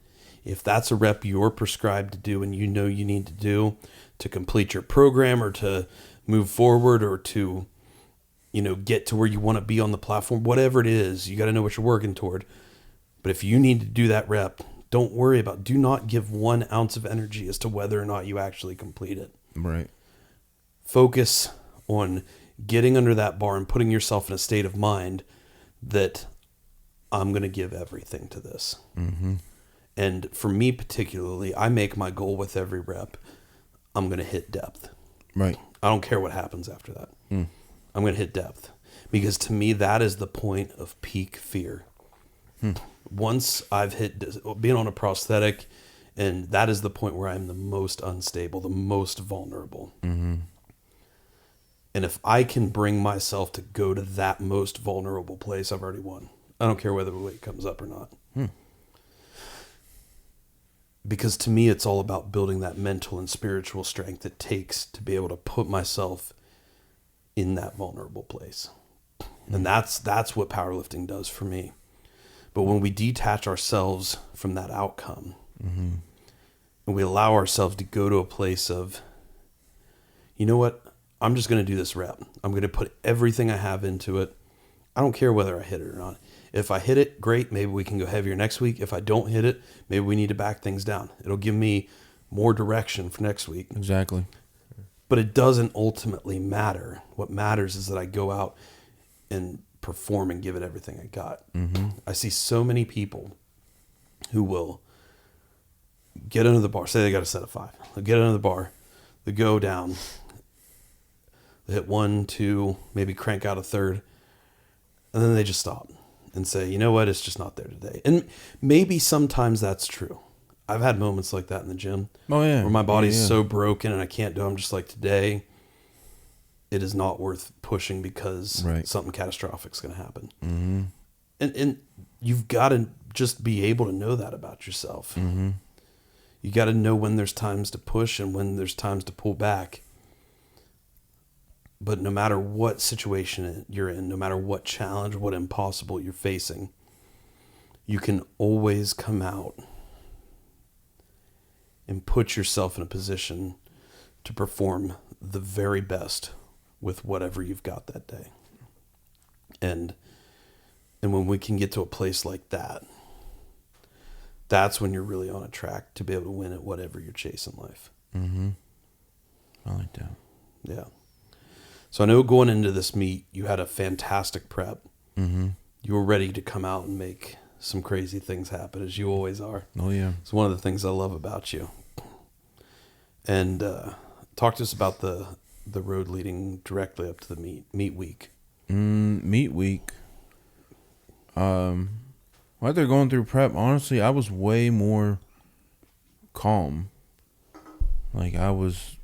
If that's a rep you're prescribed to do and you know you need to do to complete your program or to move forward or to, you know, get to where you want to be on the platform, whatever it is, you got to know what you're working toward. But if you need to do that rep, don't worry do not give 1 ounce of energy as to whether or not you actually complete it. Right. Focus on getting under that bar and putting yourself in a state of mind that I'm going to give everything to this. And for me particularly, I make my goal with every rep, I'm going to hit depth. Right. I don't care what happens after that. I'm going to hit depth. Because to me, that is the point of peak fear. Once I've hit being on a prosthetic, and that is the point where I'm the most unstable, the most vulnerable. And if I can bring myself to go to that most vulnerable place, I've already won. I don't care whether the weight comes up or not. Because to me, it's all about building that mental and spiritual strength it takes to be able to put myself in that vulnerable place. And that's what powerlifting does for me. But when we detach ourselves from that outcome, and we allow ourselves to go to a place of, you know what, I'm just going to do this rep. I'm going to put everything I have into it. I don't care whether I hit it or not. If I hit it, great. Maybe we can go heavier next week. If I don't hit it, maybe we need to back things down. It'll give me more direction for next week. Exactly. But it doesn't ultimately matter. What matters is that I go out and perform and give it everything I got. Mm-hmm. I see so many people who will get under the bar. Say they got a set of 5. They'll get under the bar. They go down. They hit 1, 2, maybe crank out a third. And then they just stop and say, you know what? It's just not there today. And maybe sometimes that's true. I've had moments like that in the gym. Oh, yeah. Where my body's Yeah. so broken and I can't do it. I'm just like, today, it is not worth pushing because Right. something catastrophic is going to happen. Mm-hmm. And you've got to just be able to know that about yourself. Mm-hmm. You got to know when there's times to push and when there's times to pull back. But no matter what situation you're in, no matter what challenge, what impossible you're facing, you can always come out and put yourself in a position to perform the very best with whatever you've got that day. And when we can get to a place like that, that's when you're really on a track to be able to win at whatever you're chasing in life. Mm-hmm. I like that. Yeah. So I know going into this meet, you had a fantastic prep. Mm-hmm. You were ready to come out and make some crazy things happen, as you always are. Oh, yeah. It's one of the things I love about you. And talk to us about the road leading directly up to the meet week. Meet week. While they're going through prep, honestly, I was way more calm. Like, I was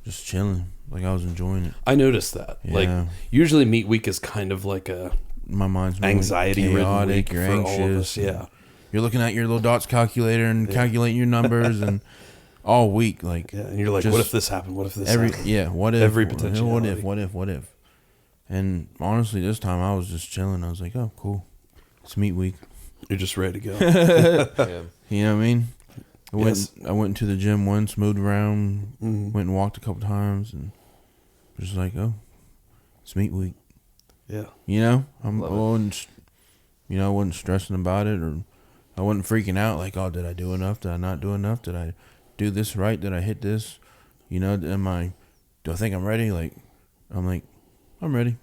just chilling. Like, I was enjoying it. I noticed that. Yeah. Like, usually meet week is kind of like a My mind's more anxiety-ridden chaotic. week You're for anxious. all of us. Yeah. You're looking at your little dots calculator and calculating your numbers and all week. Like, Yeah. And you're like, just what if this happened? What if this happened? Yeah, what if? Every What potentiality. if? And honestly, this time I was just chilling. I was like, oh, cool. It's meet week. You're just ready to go. Yeah. You know what I mean? Yes. I went into the gym once, moved around, Mhm. went and walked a couple times, and just like, oh, it's meet week. Yeah. You know, I Love it. wasn't, I wasn't stressing about it, or I wasn't freaking out like, oh, did I do enough? Did I not do enough? Did I do this right? Did I hit this? Do I think I'm ready? Like, I'm ready.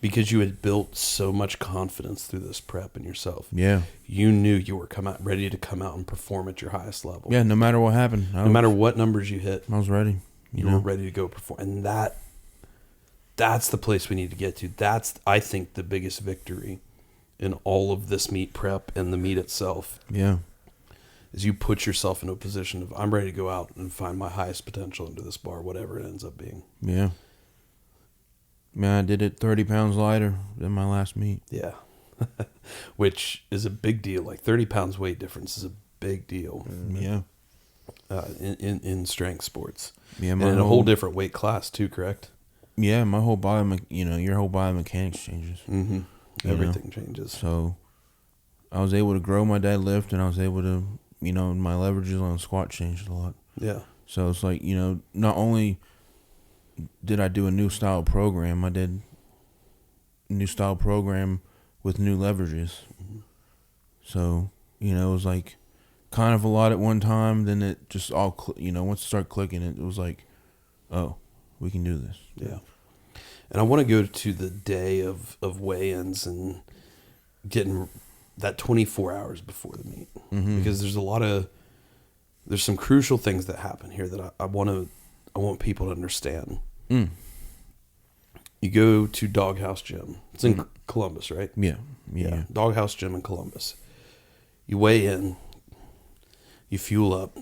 Because you had built so much confidence through this prep in yourself. Yeah. You knew you were ready to come out and perform at your highest level. Yeah, no matter what happened. No matter what numbers you hit, I was ready. you were ready to go perform. And that's the place we need to get to. That's, I think, the biggest victory in all of this meet prep and the meet itself. Yeah. Is you put yourself in a position of, I'm ready to go out and find my highest potential into this bar, whatever it ends up being. Yeah. Man, I did it 30 pounds lighter than my last meet. Yeah. Which is a big deal. Like 30 pounds weight difference is a big deal Yeah. in strength sports. Yeah, And in a whole different weight class too, correct? Yeah, my whole body, your whole biomechanics changes. Mm-hmm. You Everything changes. So I was able to grow my deadlift, and I was able to, my leverages on the squat changed a lot. Yeah. So it's like, not only did I do a new style program, I did a new style program with new leverages. Mm-hmm. So, it was like kind of a lot at one time. Then it just all, once it started clicking, it was like, oh, we can do this. Yeah. And I want to go to the day of weigh-ins and getting that 24 hours before the meet. Mm-hmm. Because there's some crucial things that happen here that I want people to understand. Mm. You go to Doghouse Gym. It's in Columbus, right? Yeah. Yeah. Doghouse Gym in Columbus. You weigh in. You fuel up.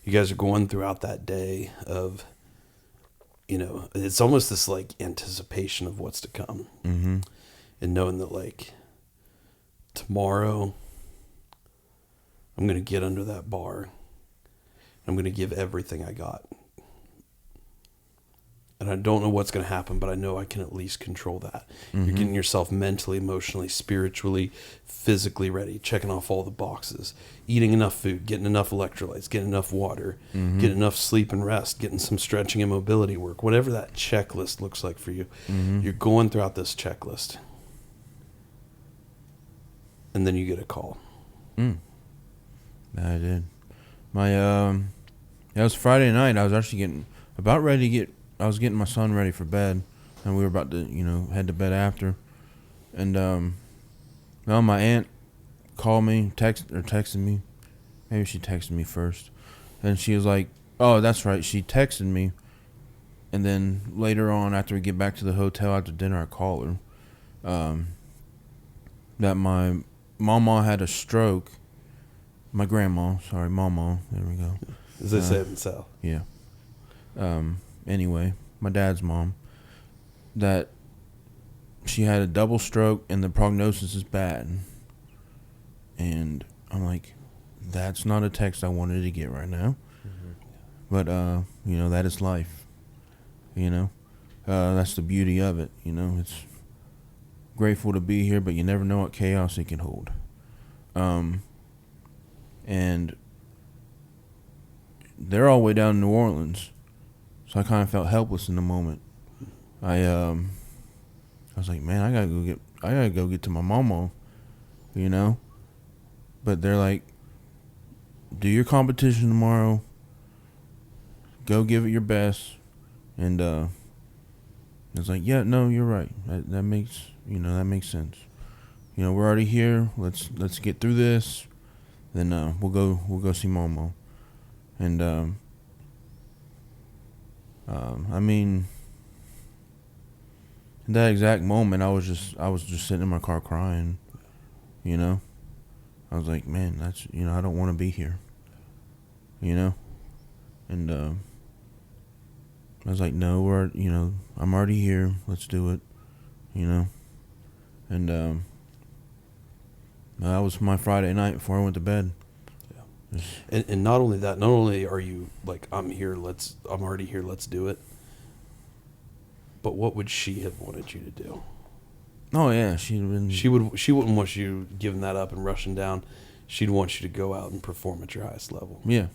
You guys are going throughout that day of, it's almost this like anticipation of what's to come. Mm-hmm. And knowing that like tomorrow I'm going to get under that bar. I'm going to give everything I got. And I don't know what's going to happen, but I know I can at least control that. Mm-hmm. You're getting yourself mentally, emotionally, spiritually, physically ready, checking off all the boxes, eating enough food, getting enough electrolytes, getting enough water, Mm-hmm. getting enough sleep and rest, getting some stretching and mobility work, whatever that checklist looks like for you. Mm-hmm. You're going throughout this checklist. and then you get a call. I did. It was Friday night. I was actually I was getting my son ready for bed, and we were about to, head to bed after. And, my aunt called me, texted me. Maybe she texted me first. And she was like, oh, that's right. She texted me. And then later on, after we get back to the hotel after dinner, I call her. That my mama had a stroke. My grandma, sorry, mama. There we go. As they say it in the South. Yeah. Anyway, my dad's mom, that she had a double stroke and the prognosis is bad. And I'm like, that's not a text I wanted to get right now. But, that is life. That's the beauty of it. It's grateful to be here, but you never know what chaos it can hold. And they're all the way down in New Orleans, so I kind of felt helpless in the moment. I was like, man, I gotta go get to my mama, But they're like, do your competition tomorrow. Go give it your best, and I was like, yeah, no, you're right. That makes sense. We're already here. Let's get through this. Then we'll go see Momo. And in that exact moment, I was just sitting in my car crying. I was like, man, that's I don't want to be here. And I was like, no, I'm already here. Let's do it. And that was my Friday night before I went to bed. Yeah. And not only that, not only are you like, I'm already here, let's do it. But what would she have wanted you to do? Oh yeah, she wouldn't want you giving that up and rushing down. She'd want you to go out and perform at your highest level. Yeah.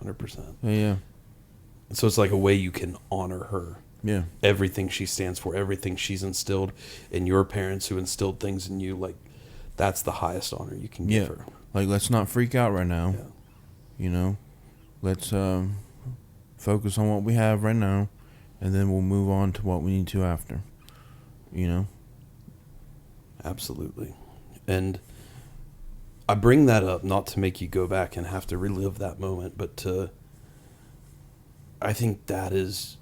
100%. Yeah. So it's like a way you can honor her. Yeah. Everything she stands for, everything she's instilled, and your parents who instilled things in you, like, that's the highest honor you can give her. Like, let's not freak out right now. Yeah. Let's focus on what we have right now, and then we'll move on to what we need to after. Absolutely. And I bring that up not to make you go back and have to relive that moment, but I think that is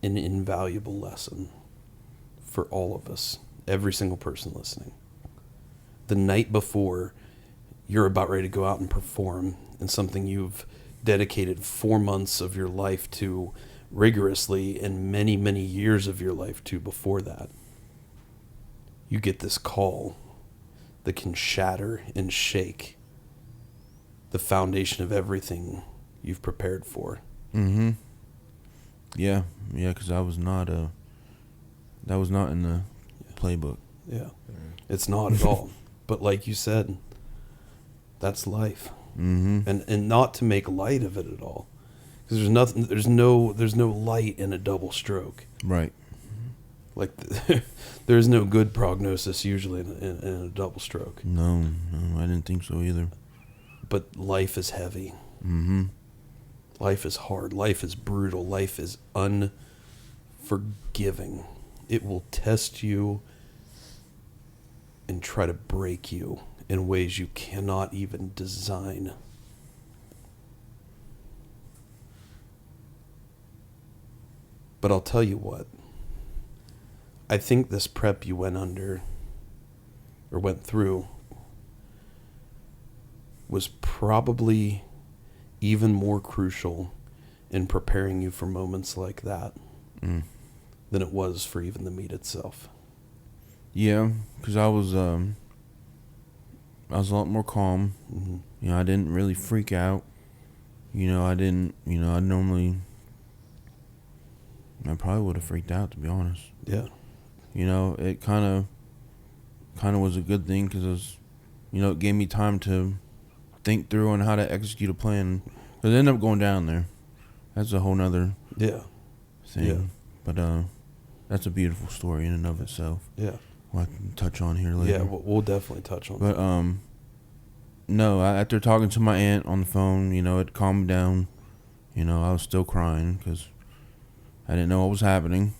an invaluable lesson for all of us, every single person listening. The night before you're about ready to go out and perform in something you've dedicated 4 months of your life to rigorously and many, many years of your life to before that, you get this call that can shatter and shake the foundation of everything you've prepared for. Mm-hmm. Yeah, because that was not in the playbook. Yeah, it's not at all. But like you said, that's life. Mm-hmm. And not to make light of it at all, because there's no light in a double stroke. Right. Like there's no good prognosis usually in a double stroke. No, I didn't think so either. But life is heavy. Mm-hmm. Life is hard. Life is brutal. Life is unforgiving. It will test you and try to break you in ways you cannot even design. But I'll tell you what. I think this prep you went through was probably even more crucial in preparing you for moments like that than it was for even the meet itself. Yeah, because I was a lot more calm. Mm-hmm. I didn't really freak out. I probably would have freaked out, to be honest. Yeah. It kind of was a good thing because it gave me time to think through on how to execute a plan. But I ended up going down there. That's a whole nother thing. Yeah. But that's a beautiful story in and of itself. Yeah. We'll have to touch on here later. Yeah, we'll definitely touch on But, that. no, after talking to my aunt on the phone, it calmed me down. I was still crying because I didn't know what was happening.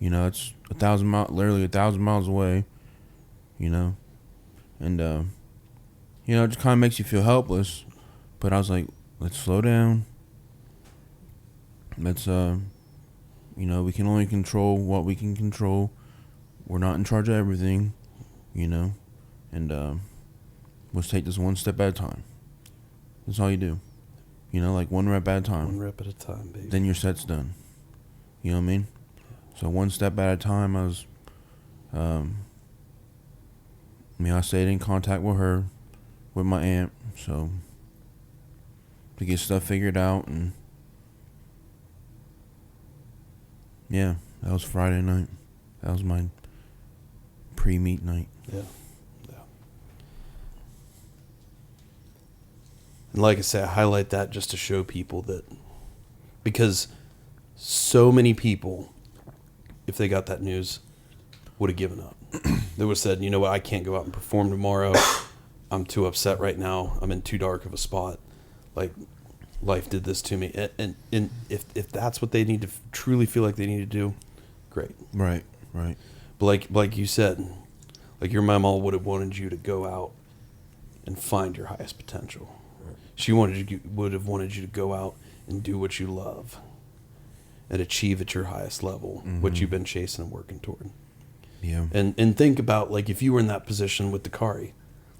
It's 1,000 miles, literally 1,000 miles away. And it just kind of makes you feel helpless. But I was like, let's slow down. Let's we can only control what we can control. We're not in charge of everything, and let's take this one step at a time. That's all you do. Like one rep at a time. One rep at a time, baby. Then your set's done. You know what I mean? So one step at a time. I stayed in contact with her, with my aunt, so to get stuff figured out. And yeah, that was Friday night. That was my pre-meet night. Yeah. And like I say, I highlight that just to show people that, because so many people, if they got that news, would have given up. They would have said, you know what, I can't go out and perform tomorrow. I'm too upset right now. I'm in too dark of a spot. Like, life did this to me. And if that's what they need to truly feel like they need to do, great. Right. But like you said, like your mama would have wanted you to go out and find your highest potential. She would have wanted you to go out and do what you love and achieve at your highest level, what you've been chasing and working toward. Yeah. And think about, like, if you were in that position with Dakari,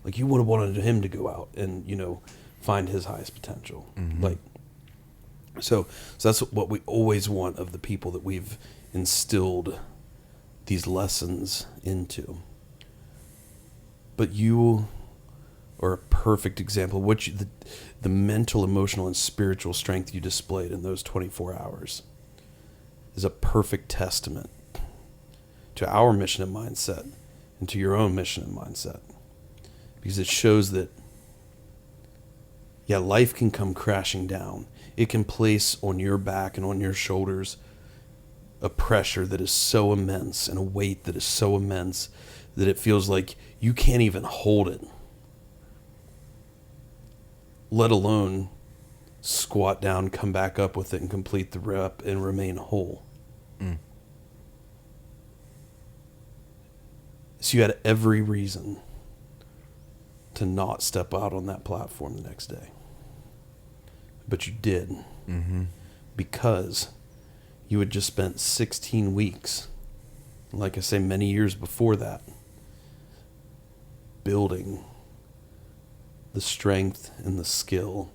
like, you would have wanted him to go out and, find his highest potential. Like, so that's what we always want of the people that we've instilled these lessons into. But you are a perfect example. The mental, emotional, and spiritual strength you displayed in those 24 hours is a perfect testament to our mission and mindset and to your own mission and mindset. Because it shows that, yeah, life can come crashing down. It can place on your back and on your shoulders a pressure that is so immense and a weight that is so immense that it feels like you can't even hold it, let alone squat down, come back up with it, and complete the rep and remain whole. So you had every reason to not step out on that platform the next day. But you did. Because you had just spent 16 weeks, like I say, many years before that, building the strength and the skill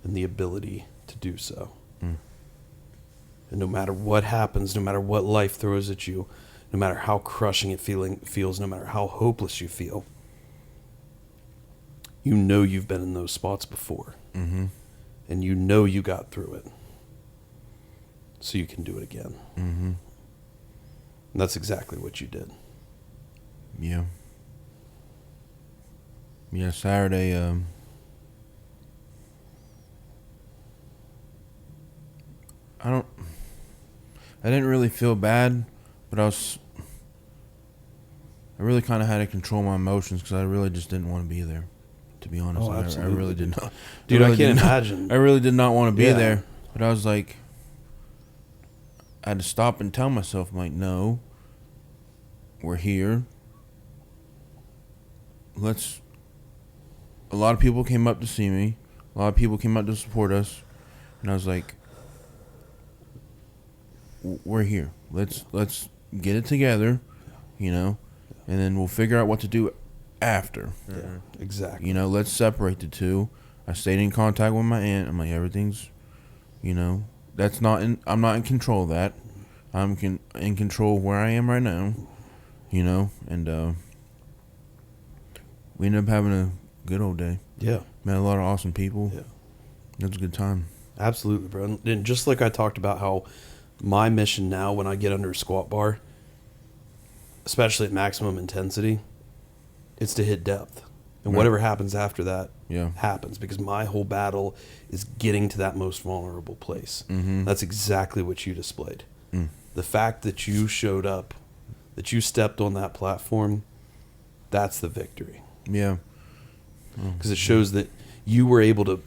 and the ability to do so. And no matter what happens, no matter what life throws at you, no matter how crushing it feels, no matter how hopeless you feel, you've been in those spots before. And you got through it. So you can do it again. And that's exactly what you did. Yeah. Yeah, Saturday, I didn't really feel bad, but I really kind of had to control my emotions because I really just didn't want to be there, to be honest. Oh, absolutely. I really did not. Dude, I can't imagine. I really did not want to be Yeah. there, but I was like, I had to stop and tell myself, I'm like, no, we're here. A lot of people came up to see me. A lot of people came out to support us. And I was like, we're here. Let's get it together, and then we'll figure out what to do after. Yeah, exactly. Let's separate the two. I stayed in contact with my aunt. I'm like, everything's, I'm not in control of that. I'm in control of where I am right now, and we ended up having a good old day. Yeah. Met a lot of awesome people. Yeah. It was a good time. Absolutely, bro. And just like I talked about how my mission now when I get under a squat bar, especially at maximum intensity, it's to hit depth. And whatever happens after that happens, because my whole battle is getting to that most vulnerable place. That's exactly what you displayed. The fact that you showed up that you stepped on that platform, that's the victory. Yeah. Because it shows that you were able to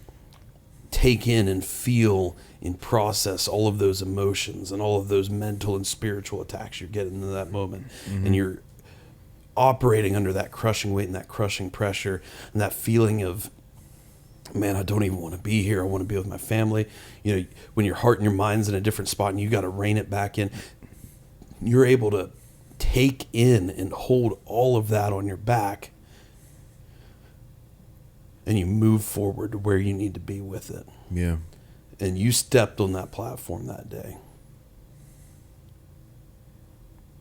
take in and feel and process all of those emotions and all of those mental and spiritual attacks you're getting in that moment. And you're operating under that crushing weight and that crushing pressure and that feeling of, man, I don't even want to be here. I want to be with my family. You know, when your heart and your mind's in a different spot and you got to rein it back in, you're able to take in and hold all of that on your back, and you move forward to where you need to be with it. Yeah. And you stepped on that platform that day.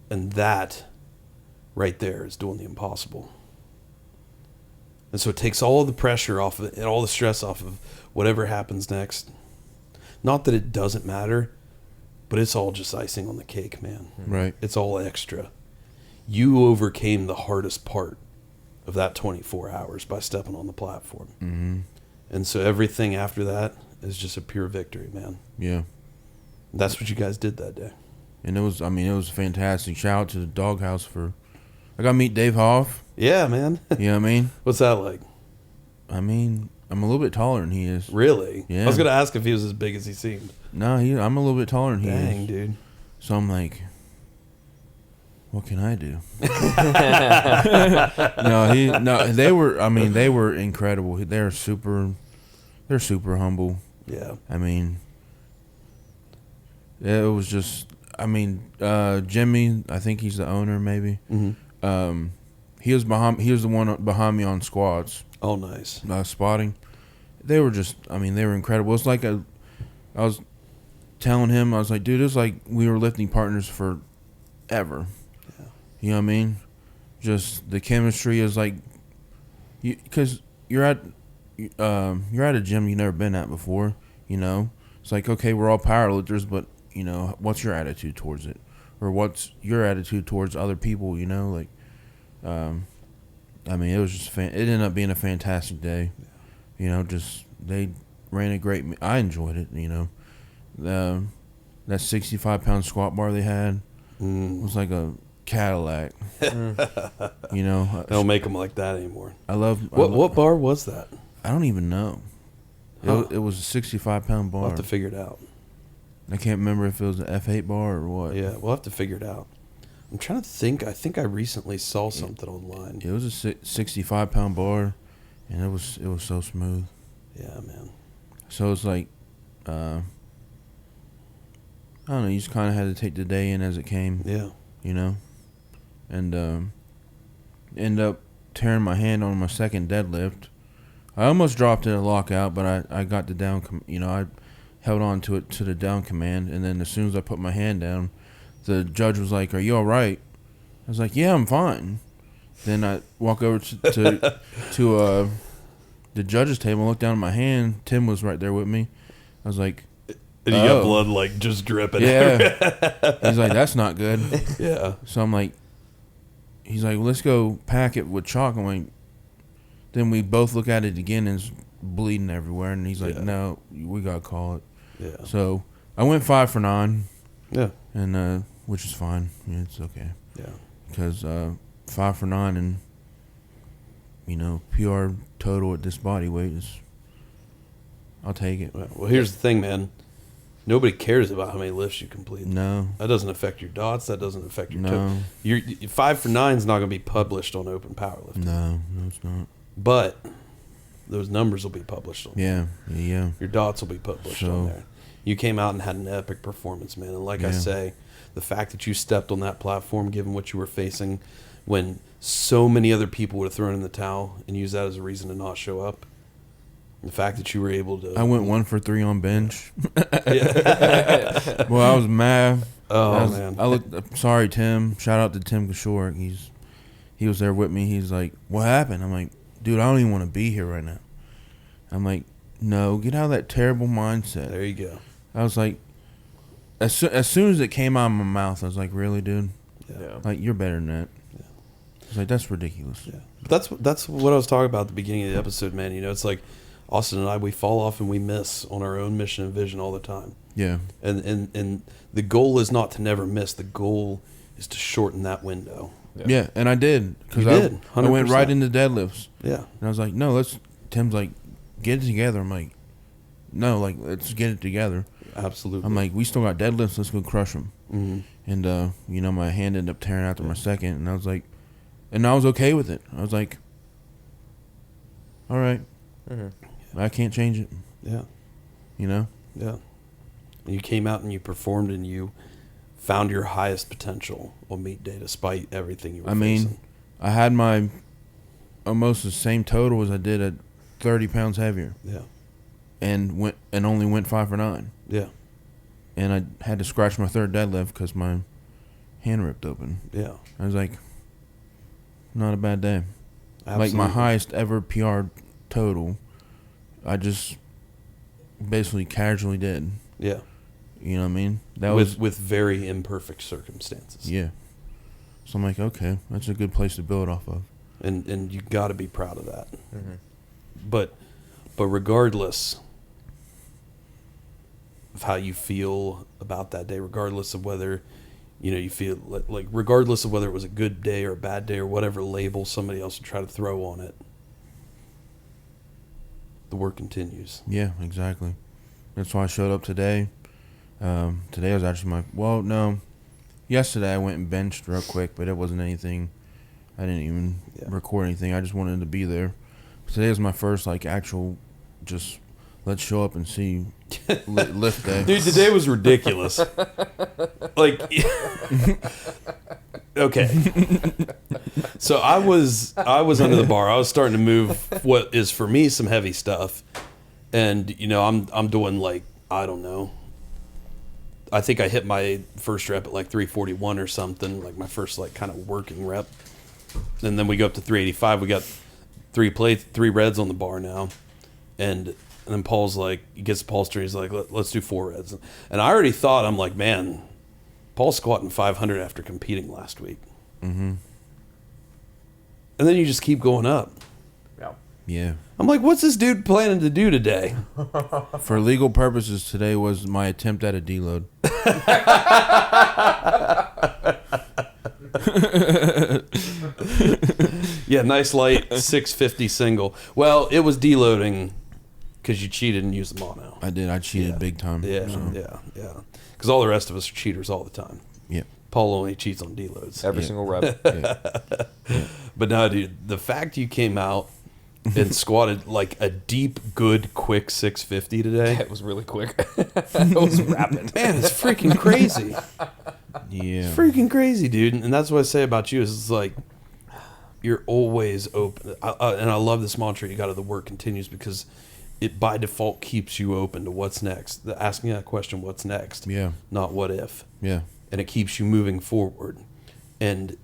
And that right there is doing the impossible. And so it takes all of the pressure off of it and all the stress off of whatever happens next. Not that it doesn't matter, but it's all just icing on the cake, man. Right. It's all extra. You overcame the hardest part of that 24 hours by stepping on the platform. Mm-hmm. And so everything after that is just a pure victory, man. Yeah. That's what you guys did that day. And it was fantastic. Shout out to the Doghouse I got to meet Dave Hoff. Yeah, man. You know what I mean? What's that like? I mean, I'm a little bit taller than he is. Really? Yeah. I was going to ask if he was as big as he seemed. No, I'm a little bit taller than he is. Dang, dude. So I'm like, what can I do? They were incredible. They're super humble. Yeah. I mean, it was just, Jimmy, I think he's the owner maybe. Mm-hmm. He was the one behind me on squats. Oh, nice. Spotting. They were incredible. It's like I was telling him, I was like, dude, it's like we were lifting partners forever. Yeah. You know what I mean? Just the chemistry is like, because you're at a gym you've never been at before. You know, it's like, okay, we're all powerlifters, but you know, what's your attitude towards it, or what's your attitude towards other people? You know, like, it was just it ended up being a fantastic day. Yeah. You know, just they ran a great. I enjoyed it. You know, that 65-pound squat bar they had was like a Cadillac. You know, they don't make them like that anymore. What bar was that? I don't even know. Huh. It was a 65-pound bar. We'll have to figure it out. I can't remember if it was an F8 bar or what. Yeah, we'll have to figure it out. I'm trying to think. I think I recently saw something online. It was a 65-pound bar, and it was so smooth. Yeah, man. So it's like, I don't know. You just kind of had to take the day in as it came. Yeah. You know, and end up tearing my hand on my second deadlift. I almost dropped it a lockout, but I got the down. I held on to it to the down command, and then as soon as I put my hand down, the judge was like, "Are you all right?" I was like, "Yeah, I'm fine." Then I walk over to the judge's table and look down at my hand. Tim was right there with me. I was like, and you got blood like just dripping. Yeah. He's like, "That's not good." Yeah. So I'm like, he's like, well, "Let's go pack it with chalk." I'm like, then we both look at it again and it's bleeding everywhere. And he's like, "No, we gotta call it." Yeah. So I went 5 for 9. Yeah. And which is fine. Yeah, it's okay. Yeah. Because 5 for 9 and PR total at this body weight is, I'll take it. Well, here's the thing, man. Nobody cares about how many lifts you complete. No. That doesn't affect your dots. That doesn't affect your No. Your 5 for 9 is not going to be published on Open Powerlifting. No, it's not. But those numbers will be published on Yeah. Your dots will be published on there. You came out and had an epic performance, man. And like I say, the fact that you stepped on that platform, given what you were facing, when so many other people would have thrown in the towel and used that as a reason to not show up, the fact that you were able to... I went 1 for 3 on bench. Yeah. Well, I was mad. Man. Sorry, Tim. Shout out to Tim Kishore. He was there with me. He's like, "What happened?" I'm like, "Dude, I don't even want to be here right now." I'm like, "No, get out of that terrible mindset." There you go. I was like, as soon as it came out of my mouth, I was like, "Really, dude? Yeah. Like, you're better than that." Yeah. I was like, "That's ridiculous." Yeah. But that's what I was talking about at the beginning of the episode, man. It's like Austin and I, we fall off and we miss on our own mission and vision all the time. Yeah. And the goal is not to never miss. The goal is to shorten that window. Yeah, and I did. Because I went right into deadlifts. Yeah. And I was like, no, Tim's like, get it together. I'm like, no, like, let's get it together. Absolutely. I'm like, we still got deadlifts. Let's go crush them. Mm-hmm. And, you know, my hand ended up tearing after my second. And I was like, and I was okay with it. I was like, all right. Mm-hmm. I can't change it. Yeah. You know? Yeah. And you came out and you performed and you found your highest potential on meet day despite everything you were facing. I had my almost the same total as I did at 30 pounds heavier. Yeah. And only went 5 for 9. Yeah. And I had to scratch my third deadlift because my hand ripped open. Yeah. I was like, not a bad day. Absolutely. Like my highest ever PR total, I just basically casually did. Yeah. You know what I mean? That with very imperfect circumstances. Yeah. So I'm like, okay, that's a good place to build off of. And you got to be proud of that. Mm-hmm. But regardless of how you feel about that day, regardless of whether, you know, you feel like regardless of whether it was a good day or a bad day or whatever label somebody else would try to throw on it, the work continues. Yeah, exactly. That's why I showed up today. Today was actually yesterday I went and benched real quick, but it wasn't anything. I didn't even record anything. I just wanted to be there. Today was my first like actual just let's show up and see lift day. Dude, today was ridiculous. Like, okay. So I was under the bar. I was starting to move what is for me some heavy stuff, and you know I'm doing like, I don't know. I think I hit my first rep at like 341 or something, like my first like kind of working rep, and then we go up to 385. We got 3 reds on the bar now, and then Paul's like, he gets the Paul's turn. He's like, let's do 4 reds, and I already thought, I'm like, man, Paul's squatting 500 after competing last week. Mm-hmm. And then you just keep going up. Yeah. I'm like, what's this dude planning to do today? For legal purposes, today was my attempt at a deload. Yeah, nice light 650 single. Well, it was deloading because you cheated and used the mono. I did. I cheated big time. Yeah, so. yeah. Because all the rest of us are cheaters all the time. Yeah. Paul only cheats on deloads. Every single rep. Yeah. But no, dude, the fact you came out and squatted like a deep, good, quick 650 today. It was really quick. It was rapid. Man, it's freaking crazy. Yeah. It's freaking crazy, dude. And that's what I say about you is it's like you're always open. And I love this mantra you got of the work continues because it by default keeps you open to what's next. Asking that question, what's next? Yeah. Not what if. Yeah. And it keeps you moving forward. And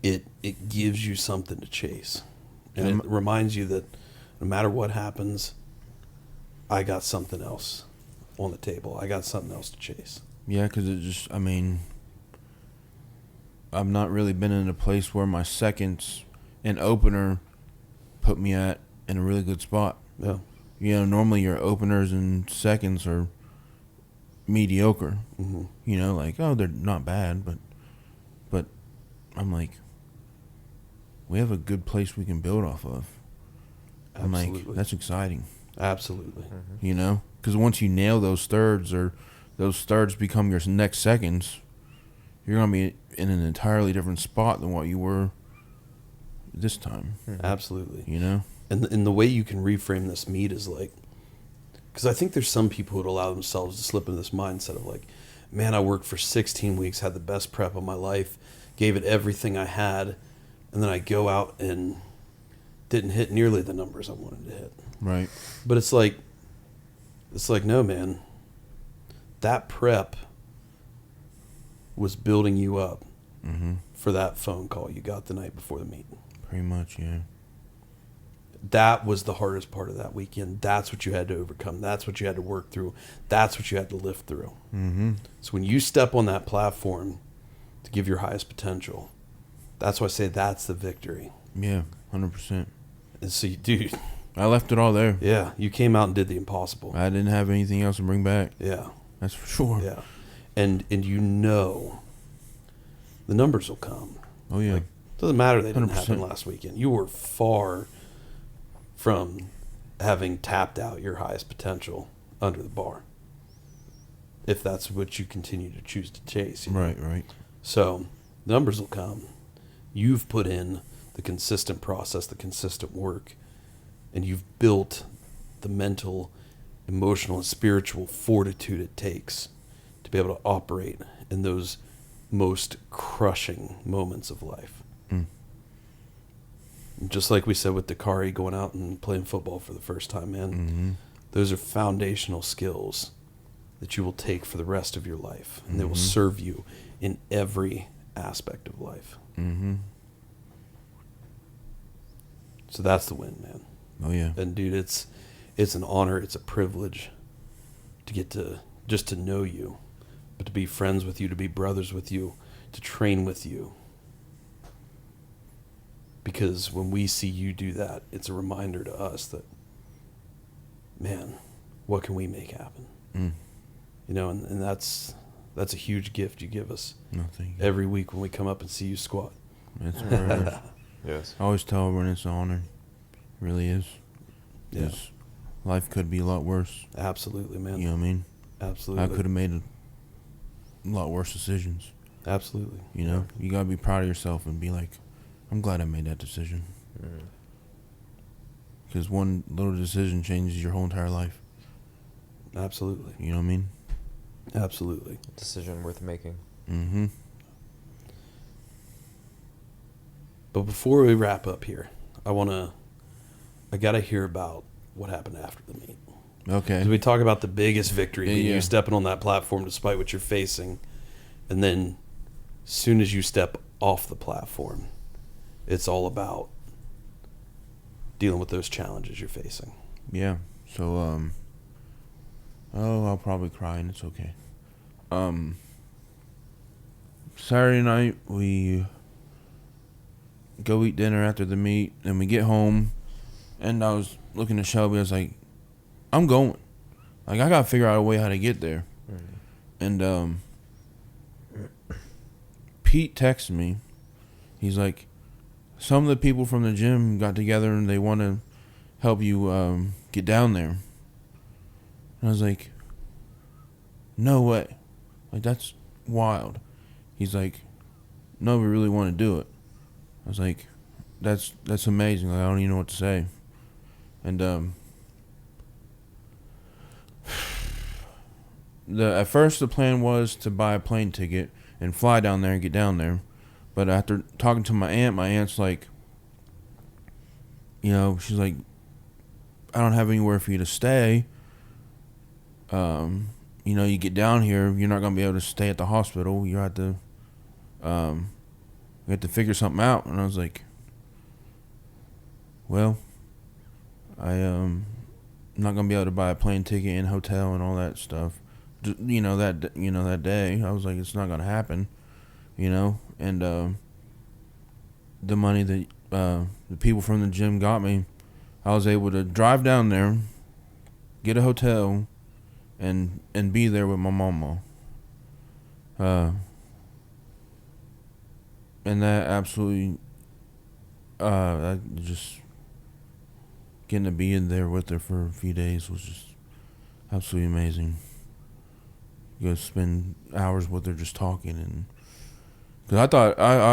it gives you something to chase. And it reminds you that no matter what happens, I got something else on the table. I got something else to chase. Yeah, because it just, I mean, I've not really been in a place where my seconds and opener put me in a really good spot. Yeah. You know, normally your openers and seconds are mediocre. Mm-hmm. You know, like, oh, they're not bad, but I'm like, we have a good place we can build off of. Absolutely. I'm like, that's exciting. Absolutely. Mm-hmm. You know? Because once you nail those thirds or those thirds become your next seconds, you're going to be in an entirely different spot than what you were this time. Mm-hmm. Absolutely. You know? And the way you can reframe this meet is like, because I think there's some people who'd allow themselves to slip into this mindset of like, man, I worked for 16 weeks, had the best prep of my life, gave it everything I had, and then I go out and didn't hit nearly the numbers I wanted to hit. Right. But it's like, no, man. That prep was building you up for that phone call you got the night before the meet. Pretty much, yeah. That was the hardest part of that weekend. That's what you had to overcome. That's what you had to work through. That's what you had to lift through. Mm-hmm. So when you step on that platform to give your highest potential, that's why I say that's the victory. Yeah, 100%. And so, dude, I left it all there. yeah, you came out and did the impossible. I didn't have anything else to bring back. Yeah. That's for sure. Yeah. And you know the numbers will come. Oh yeah. Like, doesn't matter they didn't happen 100%. last weekend. You were far from having tapped out your highest potential under the bar, if that's what you continue to choose to chase. You know? Right. So numbers will come. You've put in the consistent process, the consistent work, and you've built the mental, emotional, and spiritual fortitude it takes to be able to operate in those most crushing moments of life. Just like we said with Dakari going out and playing football for the first time, man, those are foundational skills that you will take for the rest of your life, and they will serve you in every aspect of life. So that's the win, man. Oh yeah. And dude, it's an honor, it's a privilege to get to just to know you, but to be friends with you, to be brothers with you, to train with you. Because when we see you do that, it's a reminder to us that, man, what can we make happen? You know, and that's a huge gift you give us Nothing. every week when we come up and see you squat. It's forever. Yes. I always tell everyone it's an honor. It really is. Yeah, 'Cause life could be a lot worse. absolutely, man. You know what I mean? Absolutely. I could have made a lot worse decisions. Absolutely. You know, you gotta be proud of yourself and be like, I'm glad I made that decision. Because one little decision changes your whole entire life. Absolutely. You know what I mean? Absolutely. Decision worth making. But before we wrap up here, I gotta hear about what happened after the meet. Okay. Because we talk about the biggest victory being Yeah. you stepping on that platform despite what you're facing, and then as soon as you step off the platform, it's all about dealing with those challenges you're facing. Yeah. So, I'll probably cry and it's okay. Saturday night, we go eat dinner after the meet, and we get home, and I was looking at Shelby, I was like, I'm going. Like, I gotta figure out a way how to get there. And, Pete texted me. He's like, some of the people from the gym got together and they want to help you get down there. And I was like, no way. Like, that's wild. He's like, no, we really want to do it. I was like, that's amazing. Like, I don't even know what to say. And at first the plan was to buy a plane ticket and fly down there and get down there. But after talking to my aunt's like, you know, she's like, I don't have anywhere for you to stay. You know, you get down here, you're not gonna be able to stay at the hospital. You have to figure something out. And I was like, well, I'm not gonna be able to buy a plane ticket and hotel and all that stuff. That day, I was like, it's not gonna happen. You know, and the money that the people from the gym got me, I was able to drive down there, get a hotel, and be there with my mama. And that absolutely, I just getting to be in there with her for a few days was just absolutely amazing. You go spend hours with her just talking, and because I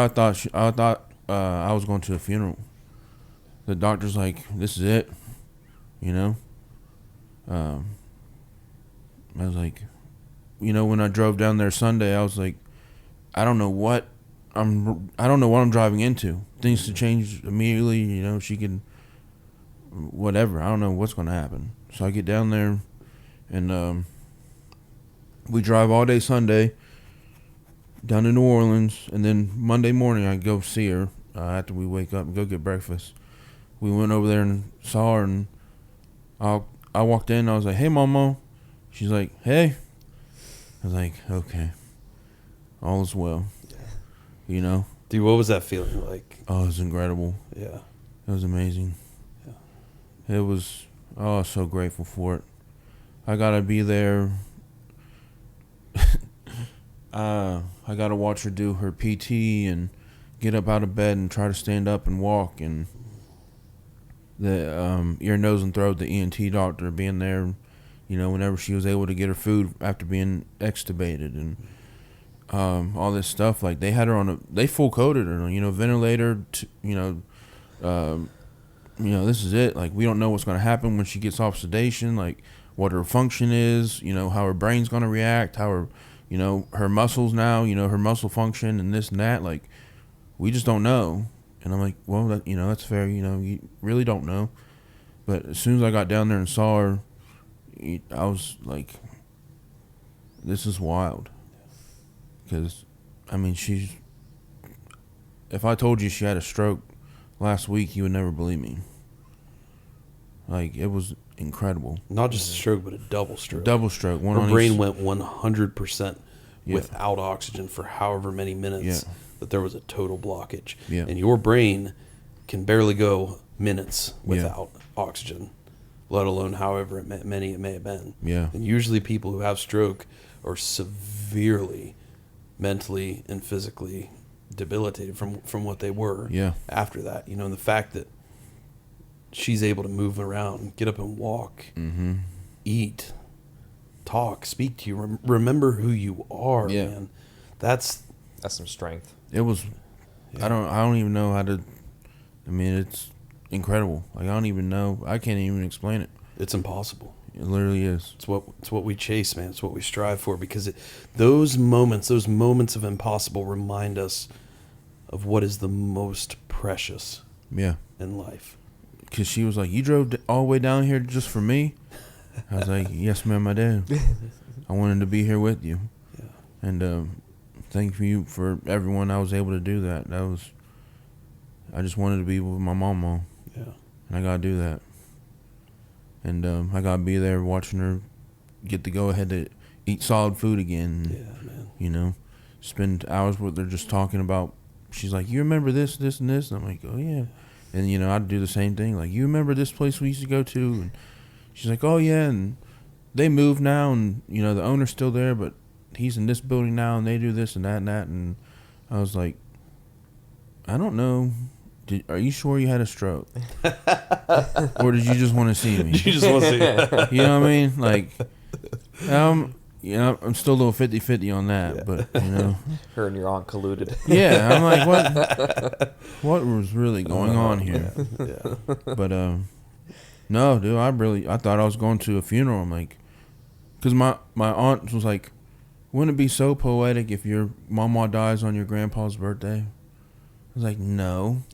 thought I was going to a funeral. The doctor's like, this is it, you know. I was like, you know, when I drove down there Sunday, I was like, I don't know what I'm driving into. Things to change immediately, you know. She could, whatever. I don't know what's going to happen. So I get down there, and we drive all day Sunday down to New Orleans, and then Monday morning I go see her after we wake up and go get breakfast. We went over there and saw her, and I walked in and I was like, hey, Mama. She's like, hey. I was like, okay. All is well. Yeah. You know? Dude, what was that feeling like? Oh, it was incredible. Yeah. It was amazing. Yeah. It was, I was so grateful for it. I got to be there. I got to watch her do her PT and get up out of bed and try to stand up and walk, and the ear, nose, and throat, the ENT doctor being there, whenever she was able to get her food after being extubated, and all this stuff. Like, they had her they full coded her, ventilator, this is it. Like, we don't know what's going to happen when she gets off sedation, like what her function is, how her brain's going to react, how her, her muscles now, her muscle function and this and that. Like, we just don't know. And I'm like, well, that's fair. You really don't know. But as soon as I got down there and saw her, I was like, this is wild. Because, if I told you she had a stroke last week, you would never believe me. Like, it was incredible. Not just a stroke, but a double stroke. Double stroke. Her brain went 100% without oxygen for however many minutes that there was a total blockage. Yeah. And your brain can barely go minutes without oxygen, let alone however many it may have been. Yeah. And usually people who have stroke are severely mentally and physically debilitated from what they were after that. And the fact that she's able to move around, get up and walk, eat, talk, speak to you, remember who you are, man. That's some strength. It was. I don't even know how to. It's incredible. Like, I don't even know. I can't even explain it. It's impossible. It literally is. It's what we chase, man. It's what we strive for, because those moments of impossible remind us of what is the most precious in life. Because she was like, you drove all the way down here just for me? I was like, yes, ma'am, I did. I wanted to be here with you. Yeah. And thank you for everyone I was able to do that. I just wanted to be with my mama. Yeah. And I got to do that. And I got to be there watching her get the go-ahead to eat solid food again. Yeah, man. Spend hours with her just talking about, she's like, you remember this, this, and this? And I'm like, oh, yeah. And, I'd do the same thing. Like, you remember this place we used to go to? And she's like, oh, yeah. And they moved now. And, the owner's still there, but he's in this building now. And they do this and that and that. And I was like, I don't know. Are you sure you had a stroke? Or did you just want to see me? You just want to see me. You know what I mean? Like, I'm still a little 50-50 on that, but, Her and your aunt colluded. Yeah, I'm like, what was really going on here? Yeah. But, no, dude, I thought I was going to a funeral. I'm like, because my aunt was like, wouldn't it be so poetic if your mama dies on your grandpa's birthday? I was like, no.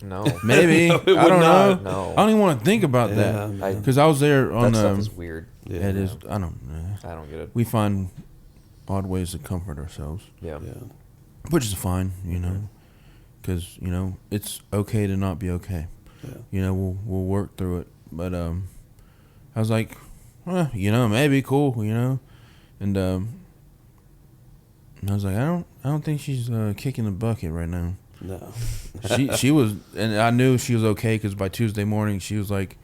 Maybe. I don't know. No. I don't even want to think about that. Because I was there on that stuff is weird. Yeah, it is. I don't get it. We find odd ways to comfort ourselves. Yeah. Which is fine, because, it's okay to not be okay. Yeah. We'll work through it. But I was like, well, maybe cool, and I was like, I don't think she's kicking the bucket right now. No. she was, and I knew she was okay because by Tuesday morning she was like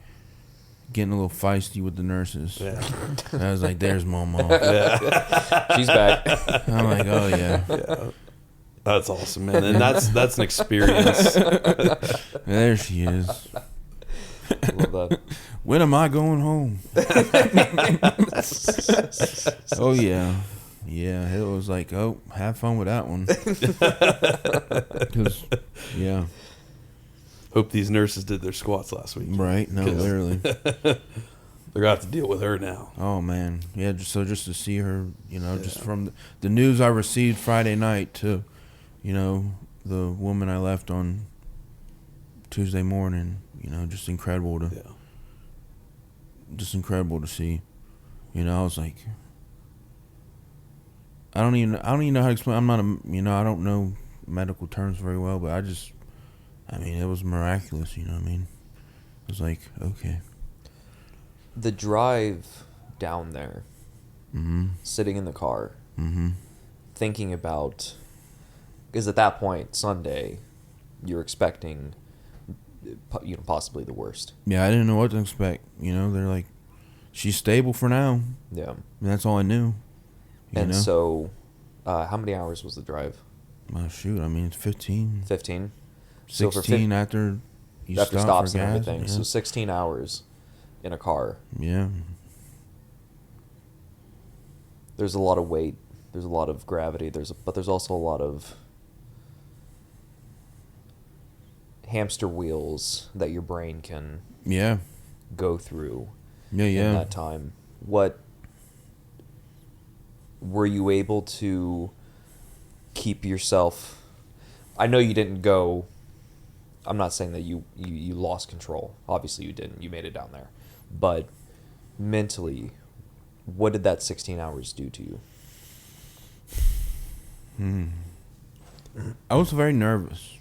getting a little feisty with the nurses. Yeah. And I was like, there's Mama. Yeah. She's back. I'm like, oh yeah. Yeah. That's awesome, man. And that's an experience. There she is. Love that. When am I going home? Oh yeah. Yeah, it was like, oh, have fun with that one. 'Cause, yeah. Hope these nurses did their squats last week. Right? No, literally. They're going to have to deal with her now. Oh, man. Yeah, just to see her, just from the news I received Friday night to, the woman I left on Tuesday morning, just incredible to see. I was like, I don't even know how to explain. I'm not I don't know medical terms very well, but it was miraculous, you know what I mean? It was like, okay. The drive down there, sitting in the car, thinking about, because at that point, Sunday, you're expecting, possibly the worst. Yeah, I didn't know what to expect. They're like, she's stable for now. Yeah. And that's all I knew. So How many hours was the drive? Oh, shoot. I mean, it's 15. 15? 16 after you after stop stops for and gas. everything. Yeah. So 16 hours in a car. Yeah. There's a lot of weight. There's a lot of gravity. But there's also a lot of hamster wheels that your brain can Yeah. go through Yeah, in yeah. that time. What were you able to keep yourself? I know you didn't go. I'm not saying that you lost control. Obviously you didn't. You made it down there. But mentally, what did that 16 hours do to you? I was very nervous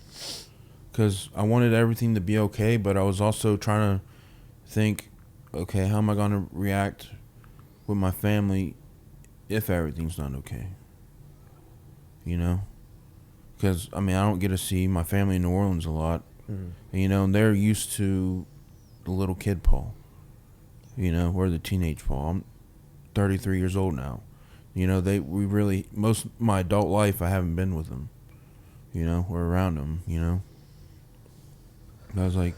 because I wanted everything to be okay, but I was also trying to think, okay, how am I going to react with my family if everything's not okay? You know? Because, I mean, I don't get to see my family in New Orleans a lot. Mm-hmm. And, you know, they're used to the little kid Paul, you know, or the teenage Paul. I'm 33 years old now. You know, most of my adult life I haven't been with them, you know, or around them, you know. And I was like